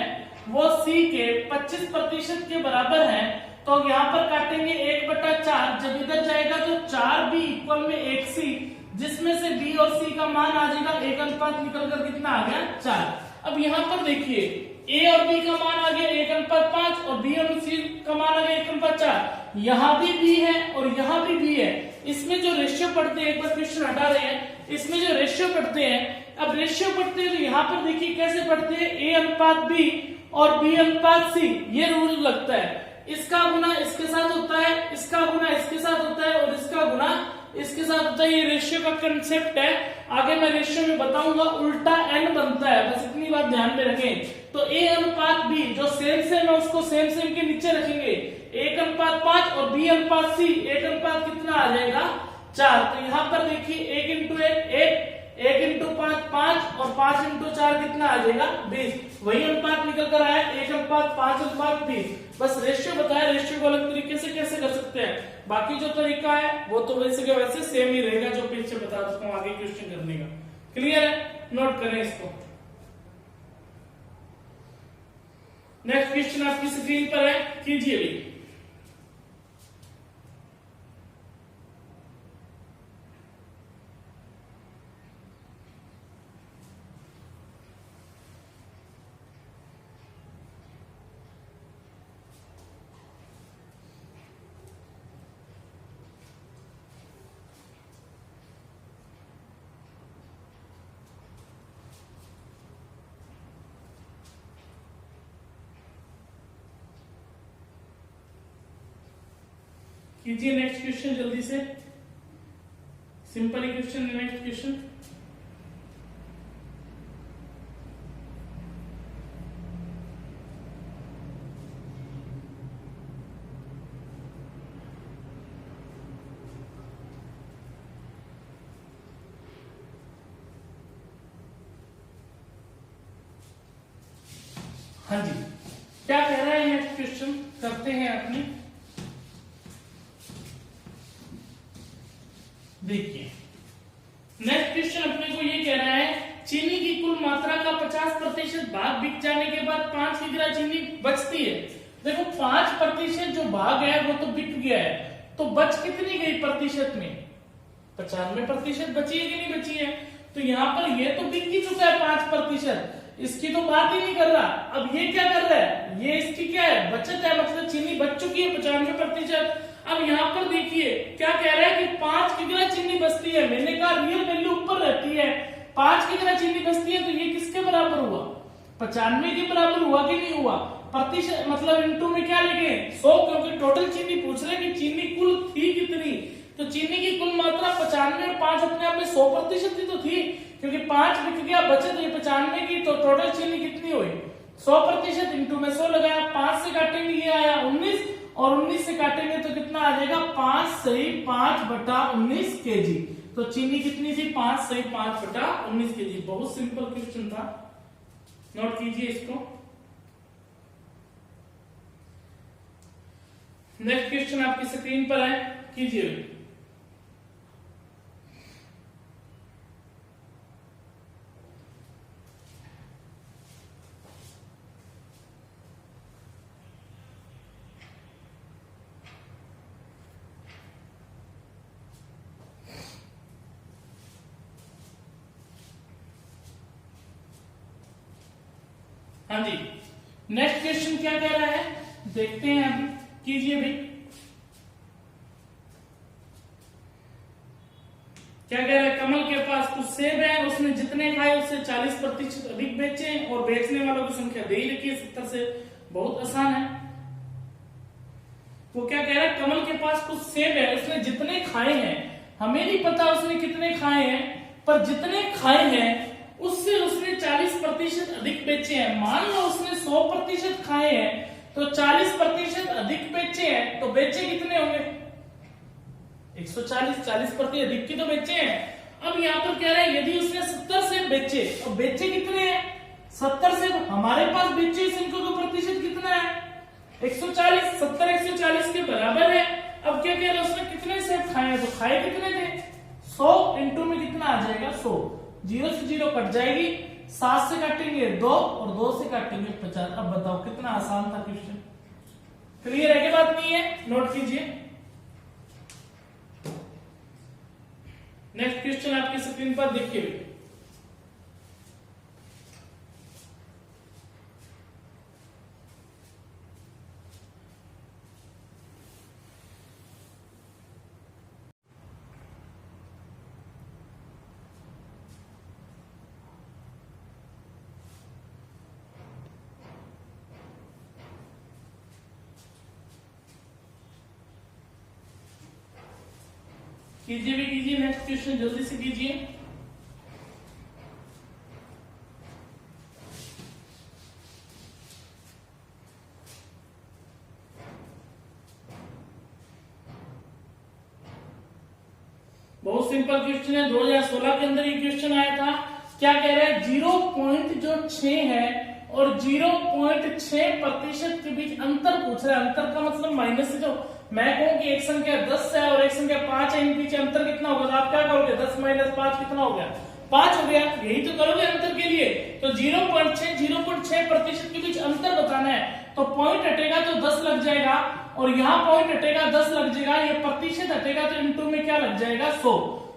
वो सी के 25% के बराबर है, तो यहाँ पर काटेंगे 1/4। जब इधर जाएगा तो 4b इक्वल में 1c, जिसमें से b और c का मान आ जाएगा एक अनुपात निकल कर कितना आ गया? 4। अब यहाँ पर देखिए a और b का मान आ गया 1:5 और b और c का मान आ गया 1:4। यहाँ भी b है और यहाँ भी b है। इसमें जो रेशियो पढ़ते हैं, एक बार क्वेश्चन हटा रहे हैं, इसमें जो रेशियो पढ़ते हैं, अब रेशियो पढ़ते हैं तो यहाँ पर देखिए कैसे पढ़ते हैं, a/b और b/c, ये रूल लगता है। इसका गुना इसके साथ होता है, इसका गुना इसके साथ होता है और इसका गुना इसके साथ होता है। ये रेशियो का कंसेप्ट है, आगे मैं रेशियो में बताऊंगा। उल्टा n बनता है, बस इतनी बात ध्यान में रखें। तो a/b जो सेम सेम है उसको सेम सेम के नीचे रखेंगे, 1:5 और b/c, 1 कितना आ जाएगा? 4। तो यहाँ पर देखिए 1 × 1 1 × 5 5 और 5 × 4 कितना आ जाएगा? 20। वही अनुपात निकल कर आया 1:5:20। बस रेशियो बताया, रेशियो को अलग तरीके से कैसे कर सकते हैं। बाकी जो तरीका है वो तो वैसे के वैसे सेम ही रहेगा, जो पीछे बता चुका हूं आगे क्वेश्चन करने का। क्लियर है? नोट करें इसको। नेक्स्ट क्वेश्चन आपकी स्क्रीन पर है, कीजिए भी। कीजिए नेक्स्ट क्वेश्चन जल्दी से, सिंपल ही क्वेश्चन है नेक्स्ट क्वेश्चन। हाँ जी, क्या कह रहा है नेक्स्ट क्वेश्चन, करते हैं अपनी। देखिए नेक्स्ट क्वेश्चन अपने को ये कह रहा है, चीनी की कुल मात्रा का 50% भाग बिक जाने के बाद 5 किग्रा चीनी बचती है। देखो 5% जो भाग है वो तो बिक गया है, तो बच कितनी गई प्रतिशत में? 95% बची है कि नहीं बची है? तो यहाँ पर ये तो बिक ही चुका है 5%, इसकी तो बात ही नहीं कर रहा। अब ये क्या कर रहा है, ये इसकी क्या है? बचत है, मतलब चीनी बच चुकी है 95%। अब यहाँ पर देखिए क्या कह रहा है कि 5 किग्रा चीनी बचती है। मैंने कहा रियल वैल्यू ऊपर रहती है, 5 किग्रा चीनी बचती है, तो ये किसके बराबर हुआ? 95 के बराबर हुआ कि नहीं हुआ? प्रतिशत मतलब इनटू में क्या लिखे? 100, क्योंकि टोटल चीनी पूछ रहे कि चीनी कुल थी कितनी। तो चीनी की कुल मात्रा 95 और 5 अपने आप में 100% ही तो थी, क्योंकि 5 बिक गया, बचत हुई 95 की, तो टोटल चीनी कितनी हुई? 100%। इंटू में 100 लगाया, 5 से काटेंगे ये आया 19 और 19 से काटेंगे तो कितना आ जाएगा? 5 सही 5/19 kg। तो चीनी कितनी थी? 5 सही 5/19 kg। बहुत सिंपल क्वेश्चन था, नोट कीजिए इसको। नेक्स्ट क्वेश्चन आपकी स्क्रीन पर है, कीजिए। हाँ जी, नेक्स्ट क्वेश्चन क्या कह रहा है देखते हैं अभी, कीजिए भाई। क्या कह रहा है? कमल के पास कुछ सेब है, उसने जितने खाए उससे 40% अधिक बेचे और बेचने वालों की संख्या दे ही रखी है 70 से। बहुत आसान है। वो क्या कह रहा है? पास कुछ सेब है, उसने जितने खाए हैं, हमें नहीं पता उसने कितने खाए हैं, पर जितने खाए हैं उससे उसने 40% अधिक बेचे हैं। मान लो उसने 100% खाए हैं तो 40% अधिक बेचे हैं, तो बेचे कितने होंगे? 140, 40% अधिक की तो बेचे हैं। अब यहाँ पर कह रहा है यदि उसने 70 सेब बेचे, और बेचे कितने हैं? 70 सेब। हमारे पास बेचे इस इनको तो प्रतिशत कितना है? 140। 70 140 के बराबर है। अब क्या कह रहे हैं, उसने कितने सेब खाए हैं? तो खाए कितने थे? 100 इंटू में कितना आ जाएगा? 100। 0 से 0 कट जाएगी, 7 से काटेंगे 2 और 2 से काटेंगे 50। अब बताओ कितना आसान था क्वेश्चन। क्लियर है कि बात नहीं है? नोट कीजिए। नेक्स्ट क्वेश्चन आपकी स्क्रीन पर देखिए। कीजिए भी कीजिए, नेक्स्ट क्वेश्चन जल्दी से कीजिए। बहुत सिंपल क्वेश्चन है, 2016 के अंदर ये क्वेश्चन आया था। क्या कह रहे हैं? 0.6 है और 0.6% के बीच अंतर पूछ रहा है। अंतर का मतलब माइनस से, जो मैं कहूं कि एक संख्या 10 है और एक संख्या 5 है, इनके बीच अंतर कितना होगा? तो आप क्या करोगे? 10 माइनस 5 कितना हो गया? 5 हो गया। यही तो करोगे अंतर के लिए। तो 0.6% के बीच अंतर बताना है, तो पॉइंट हटेगा तो 10 लग जाएगा, और यहाँ पॉइंट हटेगा 10 लग जाएगा, ये प्रतिशत हटेगा तो इंटू में क्या लग जाएगा? 100।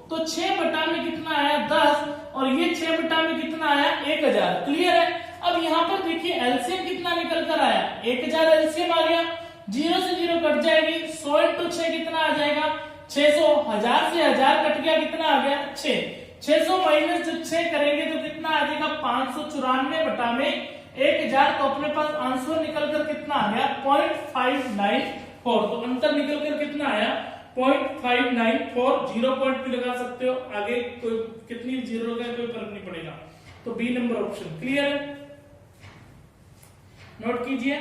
तो 6 बटा में कितना आया? 10, और ये 6 बटा में कितना आया? 1000। क्लियर है? अब यहाँ पर देखिए एलसीएम कितना निकल कर आया? 1000 एलसीएम आ गया। 0 से 0 कट जाएगी, 100 इंटू 6 कितना आ जाएगा? 600। 1000 से 1000 कट गया, कितना आ गया? 6। 600 माइनस जब 6 करेंगे तो कितना आ जाएगा? 594 बटा में 1000। तो अपने पास आंसर निकल कर कितना आ गया? 0.594। तो अंतर निकल कर कितना आया? 0.594। 0 पॉइंट भी लगा सकते हो, आगे कोई कितनी जीरो का कोई फर्क नहीं पड़ेगा। तो बी नंबर ऑप्शन। क्लियर है? नोट कीजिए।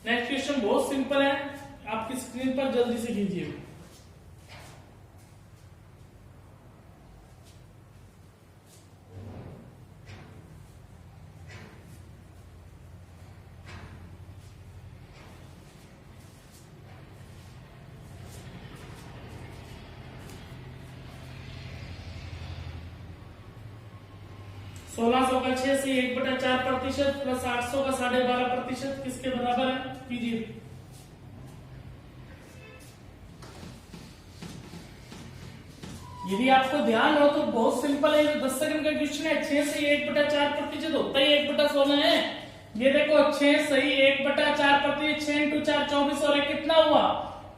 नेक्स्ट क्वेश्चन बहुत सिंपल है, आपकी स्क्रीन पर जल्दी से कीजिए। सोलह सौ का 6 से 1/4% प्लस 800 का 12.5% किसके बराबर है? कीजिए। यदि आपको ध्यान हो तो बहुत सिंपल है, 10 सेकंड का क्वेश्चन है। 6 से 1/4% होता ही 1/16 है। ये देखो 6 सही 1/4%, 6 इंटू 4 24, और एक कितना हुआ?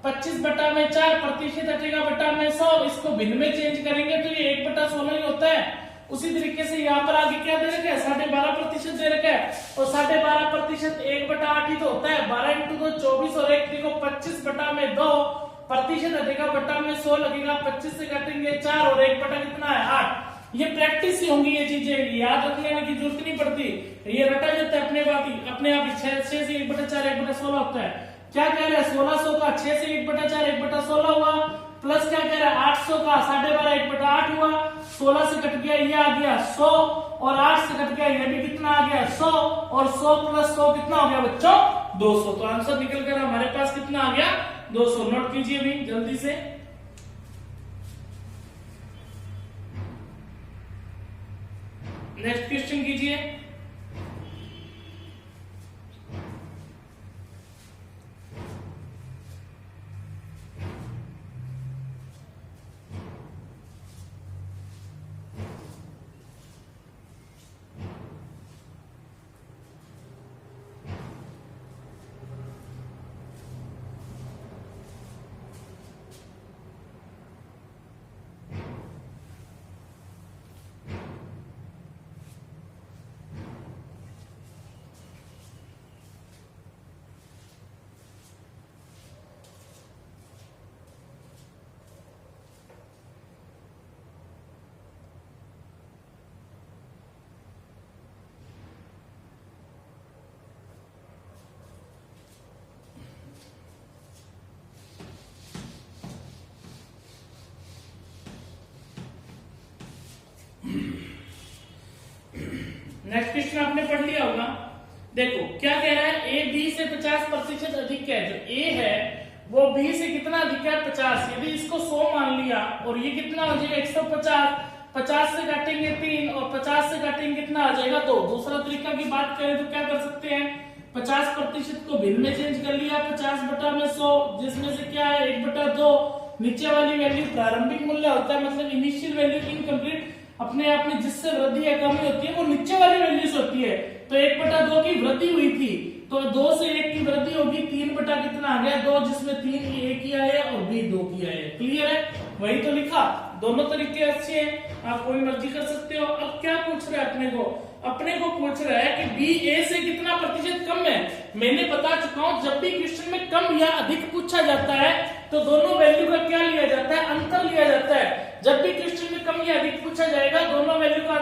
25 बटा में 4, प्रतिशत हटेगा बटा में 100। इसको भिन्न में चेंज करेंगे तो ये 1/16 ही होता है। उसी तरीके से यहाँ पर आगे क्या दे रखा है? 12.5% दे रखा है, और 12.5% 1/8 ही तो होता है। 12 इंटू 2 24, और एक देखो 25 बटा में 2, प्रतिशत हटेगा बटा में 100 लगेगा। 25 से काटेंगे 4, और 1 बटा कितना है? 8। ये प्रैक्टिस ही होंगी, ये चीजें याद रखने की जरूरत नहीं पड़ती, ये रटा जाता है अपने आप ही। अपने आप 6 से 1/4 1/16 होता है। क्या कह रहे हैं? 1600 का 6 से 1/4 1/16 हुआ, प्लस क्या कह रहा है? 800 का 12.5 1/8 हुआ। 16 से कट गया ये आ गया 100, और 8 से कट गया ये भी कितना आ गया? 100, और 100 प्लस 100 कितना हो गया बच्चों? 200। तो आंसर निकल कर हमारे पास कितना आ गया? 200। नोट कीजिए भी जल्दी से। नेक्स्ट क्वेश्चन कीजिए। नेक्स्ट क्वेश्चन आपने पढ़ लिया होगा। देखो क्या कह रहा है, ए बी से 50% अधिक है। जो ए है वो बी से कितना अधिक है, 50। यदि इसको 100 मान लिया और ये कितना हो जाएगा 150, 50 से काटेंगे 3 और 50 से काटेंगे कितना आ जाएगा 2। दूसरा तरीका की बात करें तो क्या कर सकते हैं, 50% को भिन्न में चेंज कर लिया, 50/100, जिसमें से क्या है 1/2। नीचे वाली वैल्यू प्रारंभिक मूल्य होता है, मतलब इनिशियल वैल्यू इनकम्प्लीट, अपने आप में जिससे वृद्धि या कमी होती है वो नीचे वाली वैल्यू से होती है। तो 1/2 की वृद्धि हुई थी, तो 2 से 1 की वृद्धि होगी, 3 बटा कितना आ गया 2, जिसमें 3 की 1 किया है और बी 2 किया है। क्लियर है, वही तो लिखा। दोनों तरीके अच्छे हैं, आप कोई मर्जी कर सकते हो। अब क्या पूछ रहा है अपने को पूछ रहा है कि बी ए से कितना प्रतिशत कम है। मैंने बता चुका हूं, जब भी क्वेश्चन में कम या अधिक पूछा जाता है तो दोनों वैल्यू का क्या लिया जाता है, अंतर लिया जाता है। जब भी क्वेश्चन में कम या अधिक पूछा जाएगा, दोनों वैल्यू का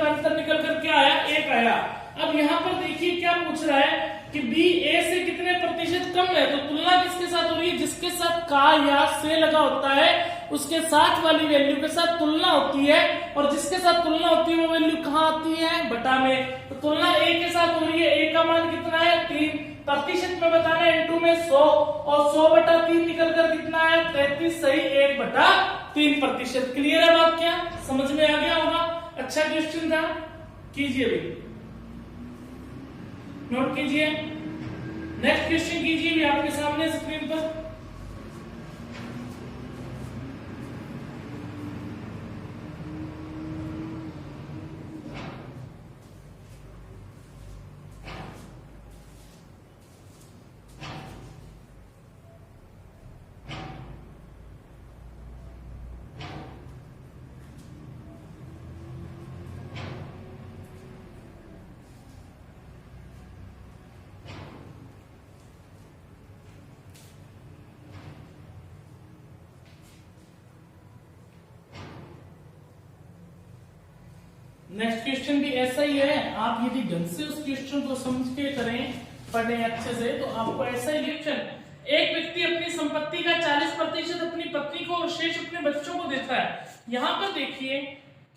अंतर निकल कर क्या आया, 1 आया। अब यहाँ पर देखिए क्या पूछ रहा है कि बी ए से कितने प्रतिशत कम है। तो तुलना किसके साथ हो रही है, जिसके साथ का या से लगा होता है उसके साथ वाली वैल्यू के साथ तुलना होती है, और जिसके साथ तुलना होती है वो वैल्यू कहाँ आती है, बटा में। तो तुलना ए के साथ हो रही है, ए का मान कितना है 3, प्रतिशत में बताना है इनटू में 100, और 100/3 निकल कर कितना है 33, सही 1/3%। क्लियर है बात, क्या समझ में आ गया होगा। अच्छा क्वेश्चन था, कीजिए भाई, नोट कीजिए। नेक्स्ट क्वेश्चन कीजिए भी आपके सामने स्क्रीन पर। नेक्स्ट क्वेश्चन भी ऐसा ही है। आप यदि ढंग से उस क्वेश्चन को समझ के करें, पढ़े अच्छे से, तो आपको ऐसा ही क्वेश्चन, एक व्यक्ति अपनी संपत्ति का 40% अपनी पत्नी को और शेष अपने बच्चों को देता है। यहाँ पर देखिए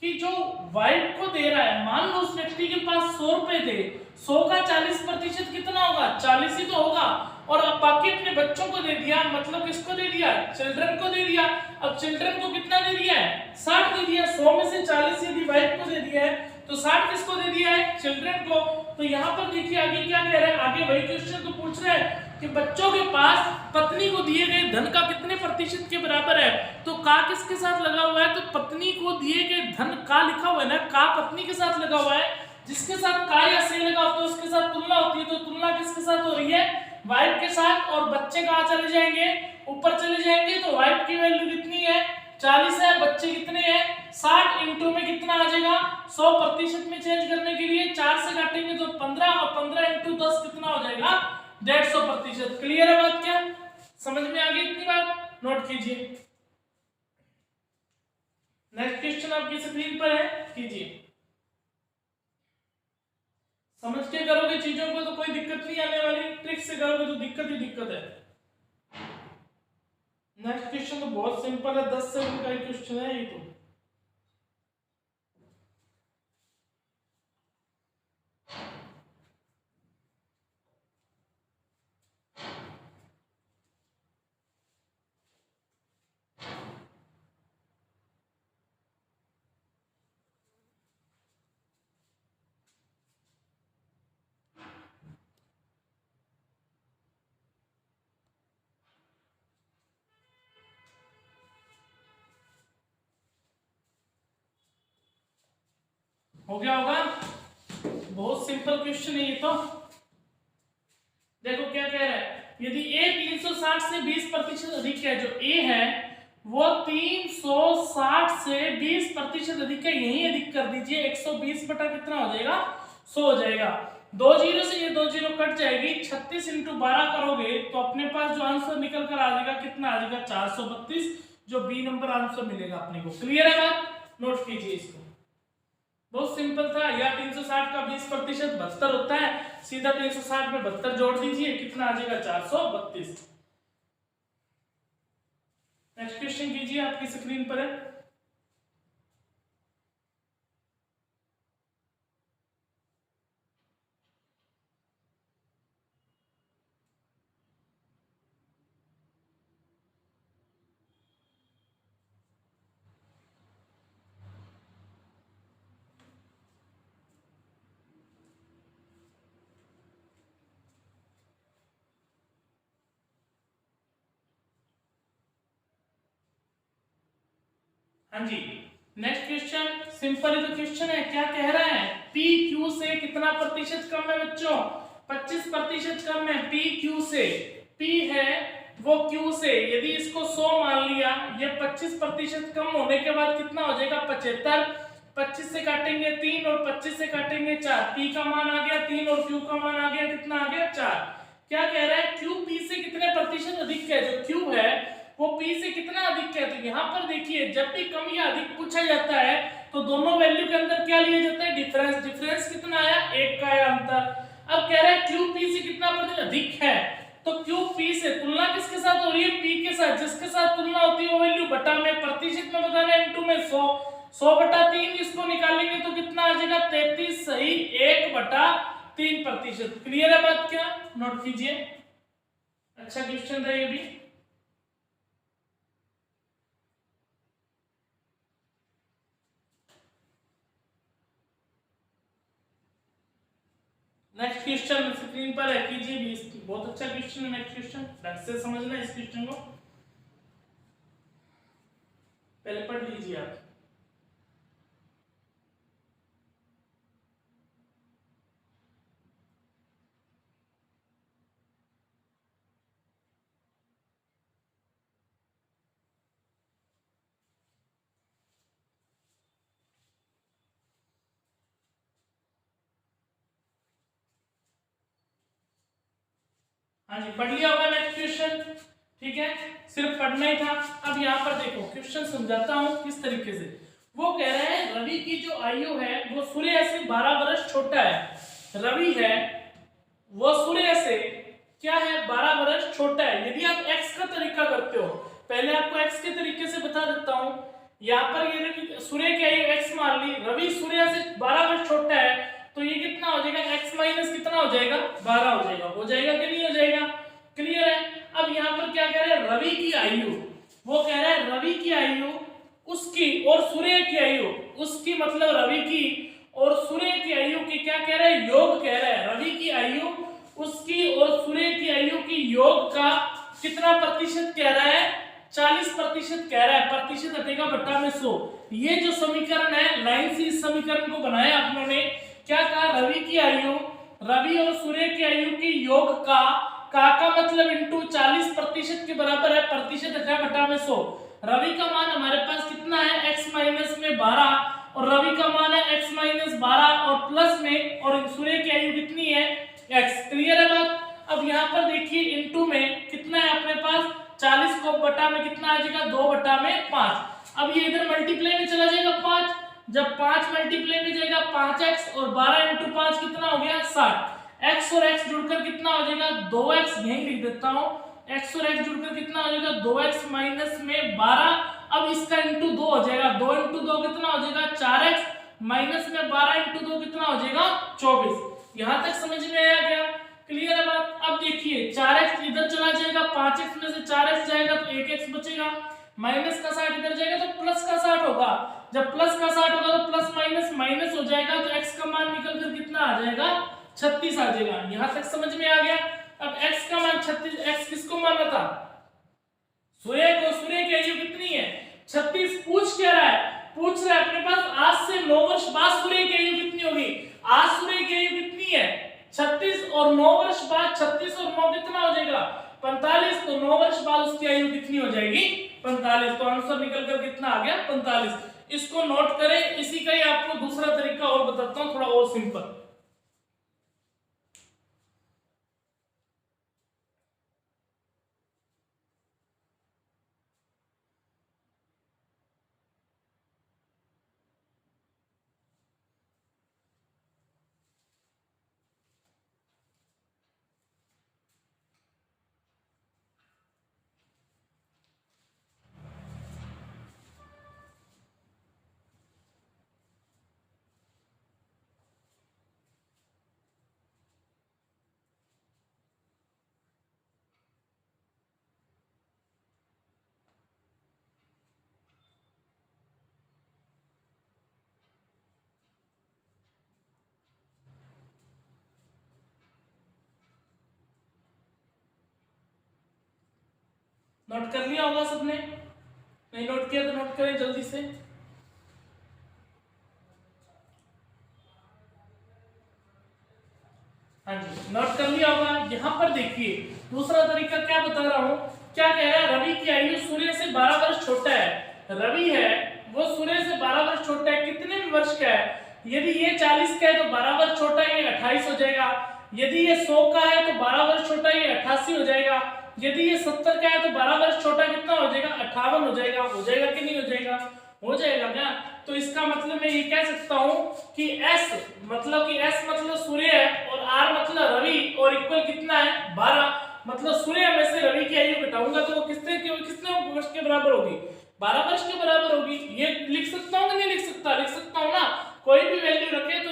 कि जो वाइफ को दे रहा है, मान लो उस व्यक्ति के पास 100 रुपए थे, 100 का 40% कितना होगा, 40 ही तो होगा, और अब बाकी अपने बच्चों को दे दिया, मतलब किसको दे दिया, चिल्ड्रन को दे दिया। अब चिल्ड्रन को कितना दे दिया है, 60 दे दिया। 100 में से 40 यदि वाइफ को दे दिया है तो 60 किसको दे दिया है, चिल्ड्रन को। तो यहाँ पर देखिए आगे क्या कह रहा है, आगे वही क्वेश्चन तो पूछ रहा है कि बच्चों के पास पत्नी को दिए गए धन का कितने प्रतिशत के बराबर है। तो का किसके साथ लगा हुआ है, तो पत्नी को दिए गए धन का लिखा हुआ है ना, का पत्नी के साथ लगा हुआ है। जिसके साथ का या से लगा होता है उसके साथ तुलना होती है, तो तुलना किसके साथ हो रही है, वाइफ के साथ। और बच्चे कहाँ चले जाएंगे, ऊपर चले जाएंगे। तो वाइफ की वैल्यू कितनी है, 40 है, बच्चे कितने हैं 60, इंटू में कितना आ जाएगा 100% में चेंज करने के लिए 4 से काटेंगे तो 15, और 15 इंटू 10 कितना हो जाएगा 150%। क्लियर है बात, क्या समझ में आ गई इतनी बात, नोट कीजिए। नेक्स्ट क्वेश्चन आपकी स्क्रीन पर है, कीजिए। समझ के करोगे चीजों को तो कोई दिक्कत नहीं आने वाली, ट्रिक से करोगे तो दिक्कत ही दिक्कत है। नेक्स्ट क्वेश्चन तो बहुत सिंपल है, 10 सेकंड का क्वेश्चन है ये तो। हो गया होगा, बहुत सिंपल क्वेश्चन है ये तो। देखो क्या कह रहा है, यदि ए 360 से 20% अधिक है, जो ए है वो 360 से 20% अधिक है, यही अधिक कर दीजिए, 120 बटा कितना हो जाएगा 100 हो जाएगा। 2 जीरो से ये 2 जीरो कट जाएगी, 36 इंटू 12 करोगे तो अपने पास जो आंसर निकल कर आ जाएगा कितना आ जाएगा 432, जो बी नंबर आंसर मिलेगा अपने को। क्लियर है बात, नोट कीजिए इसको। बहुत सिंपल था, या 360 का 20% 72 होता है, सीधा 360 में 72 जोड़ दीजिए, कितना आ जाएगा 432। नेक्स्ट क्वेश्चन कीजिए, आपकी स्क्रीन पर है। हाँ जी, नेक्स्ट क्वेश्चन सिंपल ही तो क्वेश्चन है। क्या कह रहा है? पी क्यू से कितना प्रतिशत कम है बच्चों? 25% कम है पी क्यू से। पी है वो क्यू से, यदि इसको 100 मान लिया, ये 25% कम होने के बाद कितना हो जाएगा? 75। 25 से काटेंगे 3 और 25 से काटेंगे 4, पी का मान आ गया 3 और क्यू का मान आ गया कितना? आ गया 4। क्या कह रहा है? क्यू पी से कितने प्रतिशत अधिक है? जो क्यू है वो पी से कितना अधिक है? तो यहाँ पर देखिए, जब भी कम या अधिक पूछा जाता है तो दोनों वैल्यू के अंदर क्या लिया जाता है? डिफरेंस। डिफरेंस कितना आया? 1 का आया अंतर। अब कह रहा है क्यू पी से कितना प्रतिशत अधिक है, तो क्यू पी से तुलना किसके साथ हो रही है? पी के साथ। जिसके साथ तुलना होती है वो वैल्यू बटा में, प्रतिशत में बताना है, इनटू में 100। 100 बटा 3 इसको निकालेंगे तो कितना आ जाएगा? 33 सही 1 बटा 3%। क्लियर है बात? क्या नोट कीजिए, अच्छा क्वेश्चन था ये भी। नेक्स्ट क्वेश्चन स्क्रीन पर है, कीजिए भी, बहुत अच्छा क्वेश्चन है। नेक्स्ट क्वेश्चन ढंग से समझना इस क्वेश्चन को, पहले पढ़ लीजिए आप। हाँ जी, पढ़ लिया होगा नेक्स्ट क्वेश्चन, ठीक है, सिर्फ पढ़ना ही था। अब यहाँ पर देखो क्वेश्चन समझाता हूँ किस तरीके से। वो कह रहे हैं रवि की जो आयु है वो सूर्य से 12 वर्ष छोटा है। रवि है वो सूर्य से क्या है? 12 वर्ष छोटा है। यदि आप x का तरीका करते हो, पहले आपको x के तरीके से बता देता हूँ। यहाँ पर ये सूर्य की आयु x मान ली, रवि सूर्य से 12 वर्ष छोटा है, तो ये कितना हो जाएगा? x माइनस कितना हो जाएगा? 12 हो जाएगा। हो जाएगा कि नहीं हो जाएगा? क्लियर है? अब यहाँ पर क्या कह रहे हैं? रवि की आयु, वो कह रहा है रवि की आयु उसकी और सूर्य की आयु उसकी, मतलब रवि की और सूर्य की आयु की क्या कह रहे हैं? योग कह रहे हैं। रवि की आयु उसकी और सूर्य की आयु की योग का कितना प्रतिशत कह रहा है? 40% कह रहा है। प्रतिशत हटेगा बट्टा में 100। ये जो समीकरण है, लाइन से इस समीकरण को बनाया आप लोगों ने। क्या कहा? रवि की आयु, रवि और सूर्य की आयु की योग का मतलब इंटू 40% के बराबर है। प्रतिशत हटा बटा में 100। रवि का मान हमारे पास कितना है? x माइनस में 12, और रवि का मान है x माइनस 12 और प्लस में, और सूर्य की आयु कितनी है? x। क्लियर है बात? अब यहाँ पर देखिए इंटू में कितना है अपने पास? 40 को बटा में कितना आ जाएगा? 2 बटा में 5। अब ये इधर मल्टीप्लाई में चला जाएगा 5। जब 5 मल्टीप्लाई में जाएगा 5x, और 12 इंटू 5 कितना हो गया? 60। x और x जुड़कर कितना हो जाएगा? 2x। यही लिख देता हूँ, x और x जुड़कर कितना हो जाएगा? 2x माइनस में 12। अब इसका इंटू 2 हो जाएगा, 2 इंटू 2 कितना हो जाएगा? 4x माइनस में 12 इंटू 2 कितना हो जाएगा? 24। यहां तक समझ में आया क्या? क्लियर है बात? अब देखिए 4x इधर चला जाएगा, 5x में से 4x जाएगा तो 1x बचेगा, माइनस का 60 इधर जाएगा तो प्लस का 60 होगा। जब प्लस का 60 होगा तो प्लस माइनस माइनस हो जाएगा, तो x का मान निकल कर कितना आ जाएगा? 36 आ जाएगा। यहां तक समझ में आ गया? अब x का मान 36, x किसको माना था? सूर्य को। सूर्य की आयु कितनी है? 36। पूछ क्या रहा है? पूछ रहा है अपने पास आज से 9 वर्ष बाद सूर्य की आयु कितनी होगी। आज सूर्य की आयु कितनी है? 36, और 9 वर्ष बाद 36 और 9 कितना हो जाएगा? 45। तो 9 वर्ष बाद उसकी आयु कितनी हो जाएगी? 45। तो आंसर निकल कर कितना आ गया? 45। इसको नोट करें। इसी का ही आपको दूसरा तरीका और बताता हूं, थोड़ा और सिंपल। नोट कर लिया होगा सबने? नहीं नोट किया तो नोट करें जल्दी से। हाँ जी नोट कर लिया होगा। यहाँ पर देखिए दूसरा तरीका क्या बता रहा हूँ। क्या कह रहा है, रवि की आयु सूर्य से 12 वर्ष छोटा है। रवि है वो सूर्य से 12 वर्ष छोटा है, कितने वर्ष का है? यदि ये 40 का है तो 12 वर्ष छोटा है, ये 28 हो जाएगा। यदि ये 100 का है तो 12 वर्ष छोटा है, ये 88 हो जाएगा। यदि ये 70 का है तो 12 वर्ष छोटा कितना हो जाएगा? 58 हो जाएगा। हो जाएगा कि नहीं हो जाएगा? हो जाएगा क्या? तो इसका मतलब मैं ये कह सकता हूं कि S मतलब सूर्य है और R मतलब रवि और इक्वल कितना है? 12। मतलब सूर्य में से रवि की आयु घटाऊंगा तो वो कितने वर्ष के बराबर होगी? 12 वर्ष के बराबर होगी। ये लिख सकता हूं कि नहीं लिख सकता? लिख सकता हूं ना। कोई भी वैल्यू रखे तो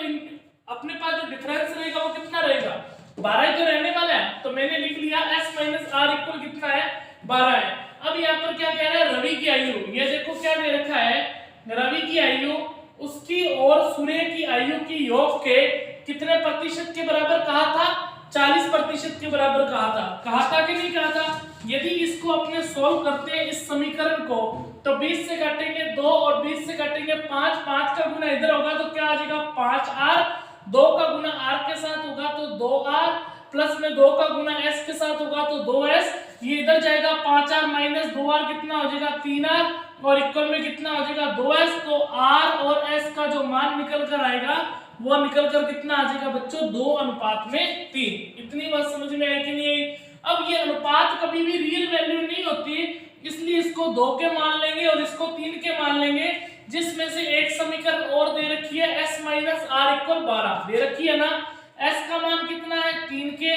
अपने पास जो डिफरेंस रहेगा वो कितना रहेगा? 12 ही तो रहने वाला है। तो मैंने लिख लिया S - R इक्वल कितना है? 12 है। अब यहाँ पर क्या कह रहा है? रवि की आयु। ये देखो क्या दे रखा है, रवि की आयु उसकी और सूर्य की आयु की योग के कितने प्रतिशत के बराबर कहा था? 40% के बराबर कहा था कि नहीं कहा था? यदि इसको अपने सॉल्व करते हैं इस समीकरण को, तो 20 से काटेंगे 2 और 20 से काटेंगे 5, 5 का गुना इधर होगा तो क्या आ जाएगा? 5R। 2 का गुना R के साथ होगा तो 2R, प्लस में 2 का गुना S के साथ होगा तो 2S। ये इधर जाएगा 5R - 2R कितना हो जाएगा? 3R और इक्वल में कितना हो जाएगा? 2S। तो R और S का जो मान निकल कर आएगा वो निकल कर कितना आ जाएगा बच्चों? 2:3। इतनी बात समझ में आई कि नहीं आई? अब ये अनुपात कभी भी रियल वैल्यू नहीं होती, इसलिए इसको 2 के मान लेंगे और इसको 3 के मान लेंगे, जिसमें से एक समीकरण और दे रखी है S - R इक्वल 12 दे रखी है ना। S का मान कितना है? 3 के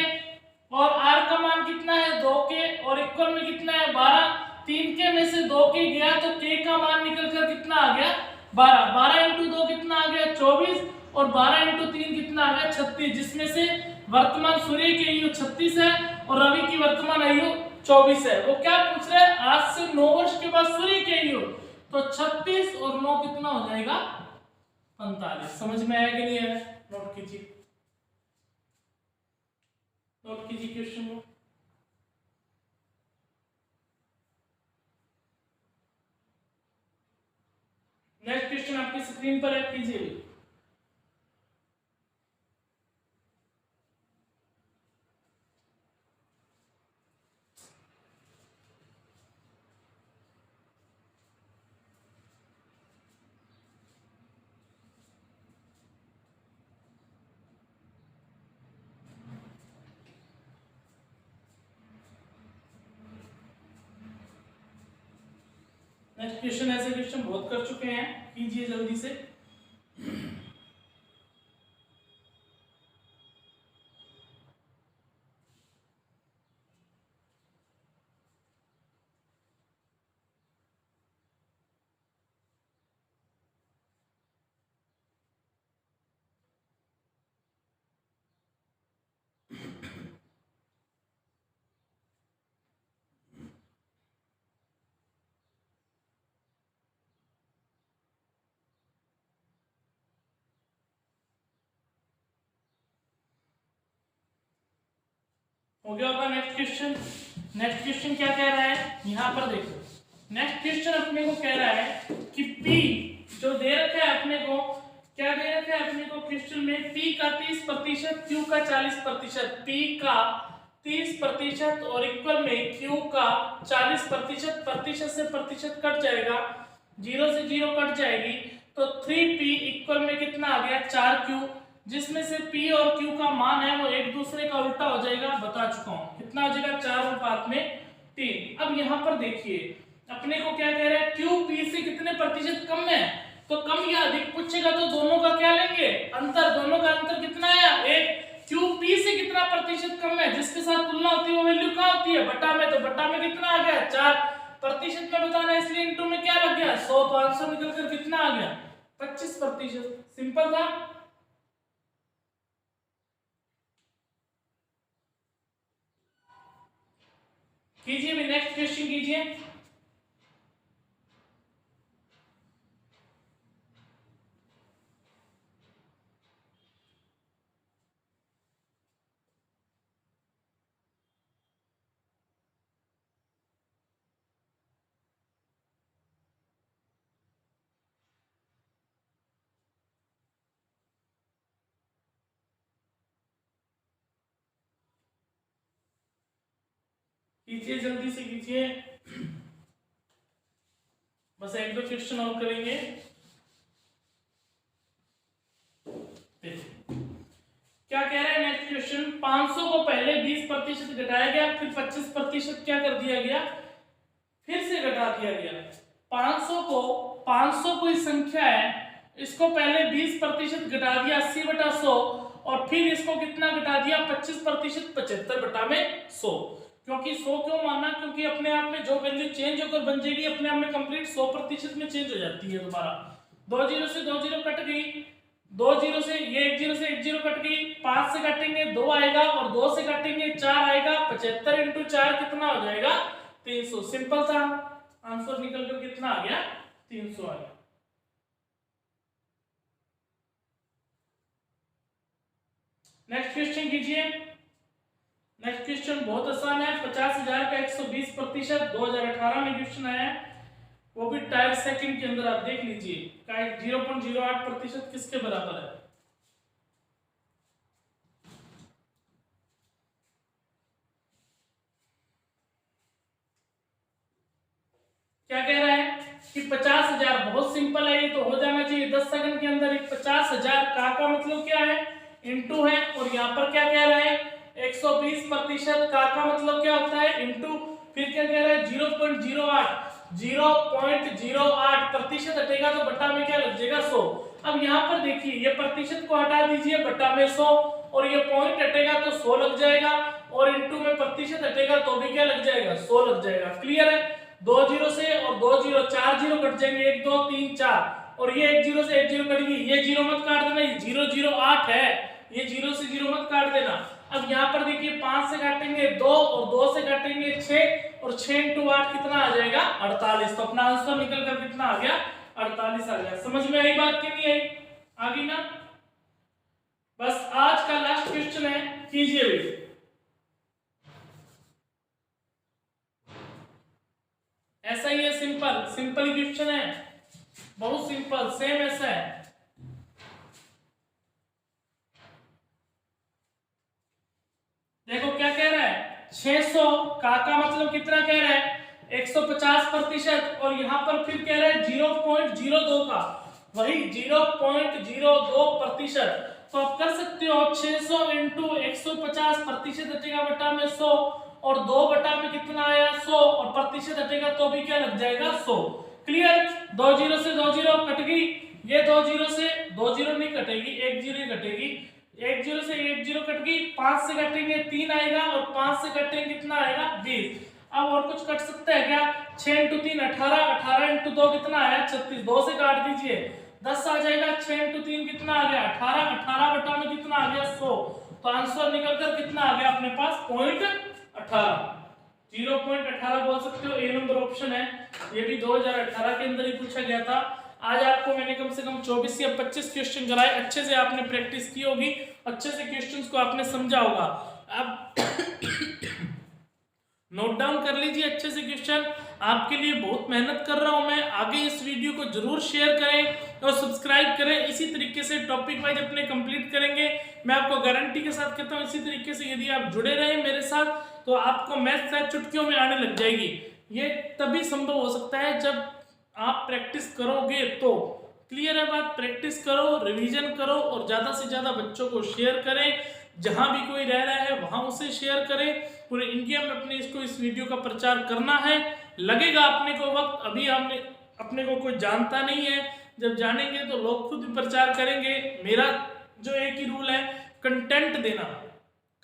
और R का मान कितना है? 2 के और इक्वल में कितना है? 12। 3 के में से 2 के गया तो K का मान निकल कर कितना आ गया? 12। 12 × 2 कितना आ गया? 24 और 12 × 3 कितना आ गया? 36, जिसमें से वर्तमान सूर्य की आयु 36 है और रवि की वर्तमान आयु 24 है। वो क्या पूछ रहे हैं? आज से 9 वर्ष के बाद सूर्य की आयु, तो 36 और 9 कितना हो जाएगा? 45। समझ में आया कि नहीं आया? नोट कीजिए, नोट कीजिए क्वेश्चन को। नेक्स्ट क्वेश्चन आपकी स्क्रीन पर है, कीजिए। नेक्स्ट क्वेश्चन, ऐसे क्वेश्चन बहुत कर चुके हैं, कीजिए जल्दी से। हो गया होगा नेक्स्ट क्वेश्चन। नेक्स्ट क्वेश्चन क्या कह रहा है, यहां पर देखो। नेक्स्ट क्वेश्चन अपने को कह रहा है कि P जो दे रखा है अपने को, क्या दे रखा है अपने को क्वेश्चन में? P का 30%, Q का 40%। P का 30% और इक्वल में Q का 40%। प्रतिशत से प्रतिशत कट जाएगा, 0 से 0 कट जाएगी, तो 3P इक्वल में कितना आ गया? 4Q, जिसमें से P और Q का मान है वो एक दूसरे का उल्टा हो जाएगा, बता चुका हूं। कितना हो जाएगा? 4:3। अब यहां पर देखिए अपने को क्या कह रहा है? Q P से कितने प्रतिशत कम है? तो कम या अधिक पूछेगा तो दोनों का क्या लेंगे? अंतर। दोनों का अंतर कितना है? एक। Q P से कितना प्रतिशत कम है, जिसके साथ तुलना होती है वो वैल्यू कहां होती है? बटा में। तो बटा में कितना आ गया? 4। प्रतिशत में बताना है इसलिए इनटू में क्या लग गया? 100। 500 निकल कर कितना आ गया? 25%। सिंपल था। कीजिए भी, नेक्स्ट क्वेश्चन कीजिए। कीजिए, जल्दी से कीजिए, बस एक दो क्वेश्चन और करेंगे। क्या कह रहे हैं नेक्स्ट क्वेश्चन, 500 को पहले 20% घटाया गया, फिर 25% क्या कर दिया गया, फिर से घटा दिया गया। 500 कोई संख्या है, इसको पहले 20% घटा दिया 80/100, और फिर इसको कितना घटा दिया 25%, 75/100। क्योंकि 100 क्यों माना, क्योंकि अपने आप में जो वैल्यू चेंज होकर बन जाएगी अपने आप में कंप्लीट 100% में चेंज हो जाती है दोबारा। 2 जीरो से 2 जीरो कट गई, 2 जीरो से ये 1 जीरो से 1 जीरो कट गई, 5 से काटेंगे 2 आएगा, और 2 से काटेंगे 4 आएगा। 75 × 4 कितना हो जाएगा, 300। सिंपल था, आंसर निकल कर कितना आ गया, 300 आ गया। नेक्स्ट क्वेश्चन कीजिए। नेक्स्ट क्वेश्चन बहुत आसान है, 50,000 का 120%, 2018 में क्वेश्चन आया है, वो भी टाइप सेकंड के अंदर। आप देख लीजिए 0.08% किसके बराबर है। क्या कह रहा है कि 50,000, बहुत सिंपल है, ये तो हो जाना चाहिए 10 सेकंड के अंदर। 50,000 का मतलब क्या है, इनटू है, और यहाँ पर क्या कह रहा है 120%, का मतलब क्या होता है, इनटू, फिर क्या कह रहा है 0.08 प्रतिशत हटेगा तो बटा में क्या लग जाएगा 100। अब यहाँ पर देखिए, ये प्रतिशत को हटा दीजिए, बटा में 100, और ये पॉइंट हटेगा तो 100 लग जाएगा, और इनटू में प्रतिशत हटेगा तो भी क्या लग जाएगा, 100 लग जाएगा। क्लियर है, 2 जीरो से और 2 जीरो, 4 जीरो कट जाएंगे, 1 2 3 4, और ये 1 जीरो से 1 जीरो कटेगी, ये जीरो मत काट देना, ये 008 है, ये 0 से 0 मत काट देना। अब यहाँ पर देखिए 5 से काटेंगे 2, और 2 से काटेंगे 6, और 6 × 8 कितना आ जाएगा, 48। तो अपना आंसर निकल कर कितना आ गया, 48 आ गया। समझ में आई बात कि नहीं आई, आ गई ना। बस आज का लास्ट क्वेश्चन है, कीजिए भी। ऐसा ही है, सिंपल क्वेश्चन है, बहुत सिंपल, सेम ऐसा है। देखो क्या कह रहा है, 600 का मतलब कितना कह रहा है, 150%, और यहाँ पर फिर कह रहा है 0.02 का, वही 0.02%। तो आप कर सकते हो 600 × 150% हटेगा बटा में 100, और 2 बटा में कितना आया 100, और प्रतिशत हटेगा तो भी क्या लग जाएगा 100। क्लियर, 2 जीरो से 2 जीरो कट गई, ये 2 जीरो से 2 जीरो नहीं कटेगी, 1 जीरो ही कटेगी, 1 जीरो से 1 जीरो कट गई, 5 से काटेंगे 3 आएगा, और 5 से काटेंगे कितना आएगा 20। अब और कुछ कट सकता है क्या, 6 × 3 18, 18 × 2 कितना आया 36, 2 से काट दीजिए 10 आ जाएगा, 6 × 3 कितना आ गया 18, 18 बटा में कितना आ गया 100। तो आंसर निकल कर कितना आ गया अपने पास 0.18, 0.18 बोल सकते हो। ए नंबर ऑप्शन है, ये भी 2018 के अंदर ही पूछा गया था। आज आपको मैंने कम से कम 24 या 25 क्वेश्चन कराए, अच्छे से आपने प्रैक्टिस की होगी, अच्छे से क्वेश्चंस को आपने समझा होगा। अब नोट डाउन कर लीजिए अच्छे से क्वेश्चन, आपके लिए बहुत मेहनत कर रहा हूं मैं। आगे इस वीडियो को जरूर शेयर करें और सब्सक्राइब करें। इसी तरीके से टॉपिक वाइज अपने कंप्लीट करेंगे, मैं आपको गारंटी के साथ कहता हूं। इसी तरीके से यदि आप जुड़े रहे मेरे साथ तो आपको मैथ शायद चुटकियों में आने लग जाएगी। ये तभी संभव हो सकता है जब आप प्रैक्टिस करोगे तो। क्लियर है बात, प्रैक्टिस करो, रिवीजन करो, और ज्यादा से ज्यादा बच्चों को शेयर करें। जहां भी कोई रह रहा है वहां उसे शेयर करें। पूरे इंडिया में अपने इस वीडियो का प्रचार करना है। लगेगा अपने को वक्त, अभी हमने अपने को कोई जानता नहीं है, जब जानेंगे तो लोग खुद प्रचार करेंगे। मेरा जो एक ही रूल है, कंटेंट देना,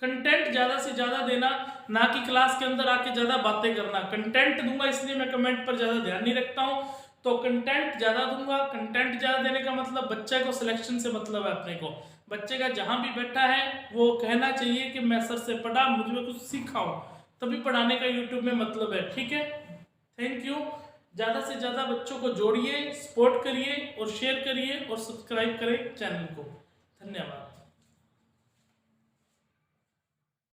कंटेंट ज्यादा से ज्यादा देना, ना कि क्लास के अंदर आके ज्यादा बातें करना। कंटेंट दूंगा इसलिए मैं कमेंट पर ज्यादा ध्यान नहीं रखता हूं, तो कंटेंट ज्यादा दूंगा। कंटेंट ज्यादा देने का मतलब बच्चे को सिलेक्शन से मतलब है। अपने को बच्चे का जहां भी बैठा है वो कहना चाहिए कि मैं सर से पढ़ा, मुझ में कुछ सीखा हूं, तभी पढ़ाने का यूट्यूब में मतलब है। ठीक है, थैंक यू। ज्यादा से ज्यादा बच्चों को जोड़िए, सपोर्ट करिए और शेयर करिए और सब्सक्राइब करें चैनल को। धन्यवाद।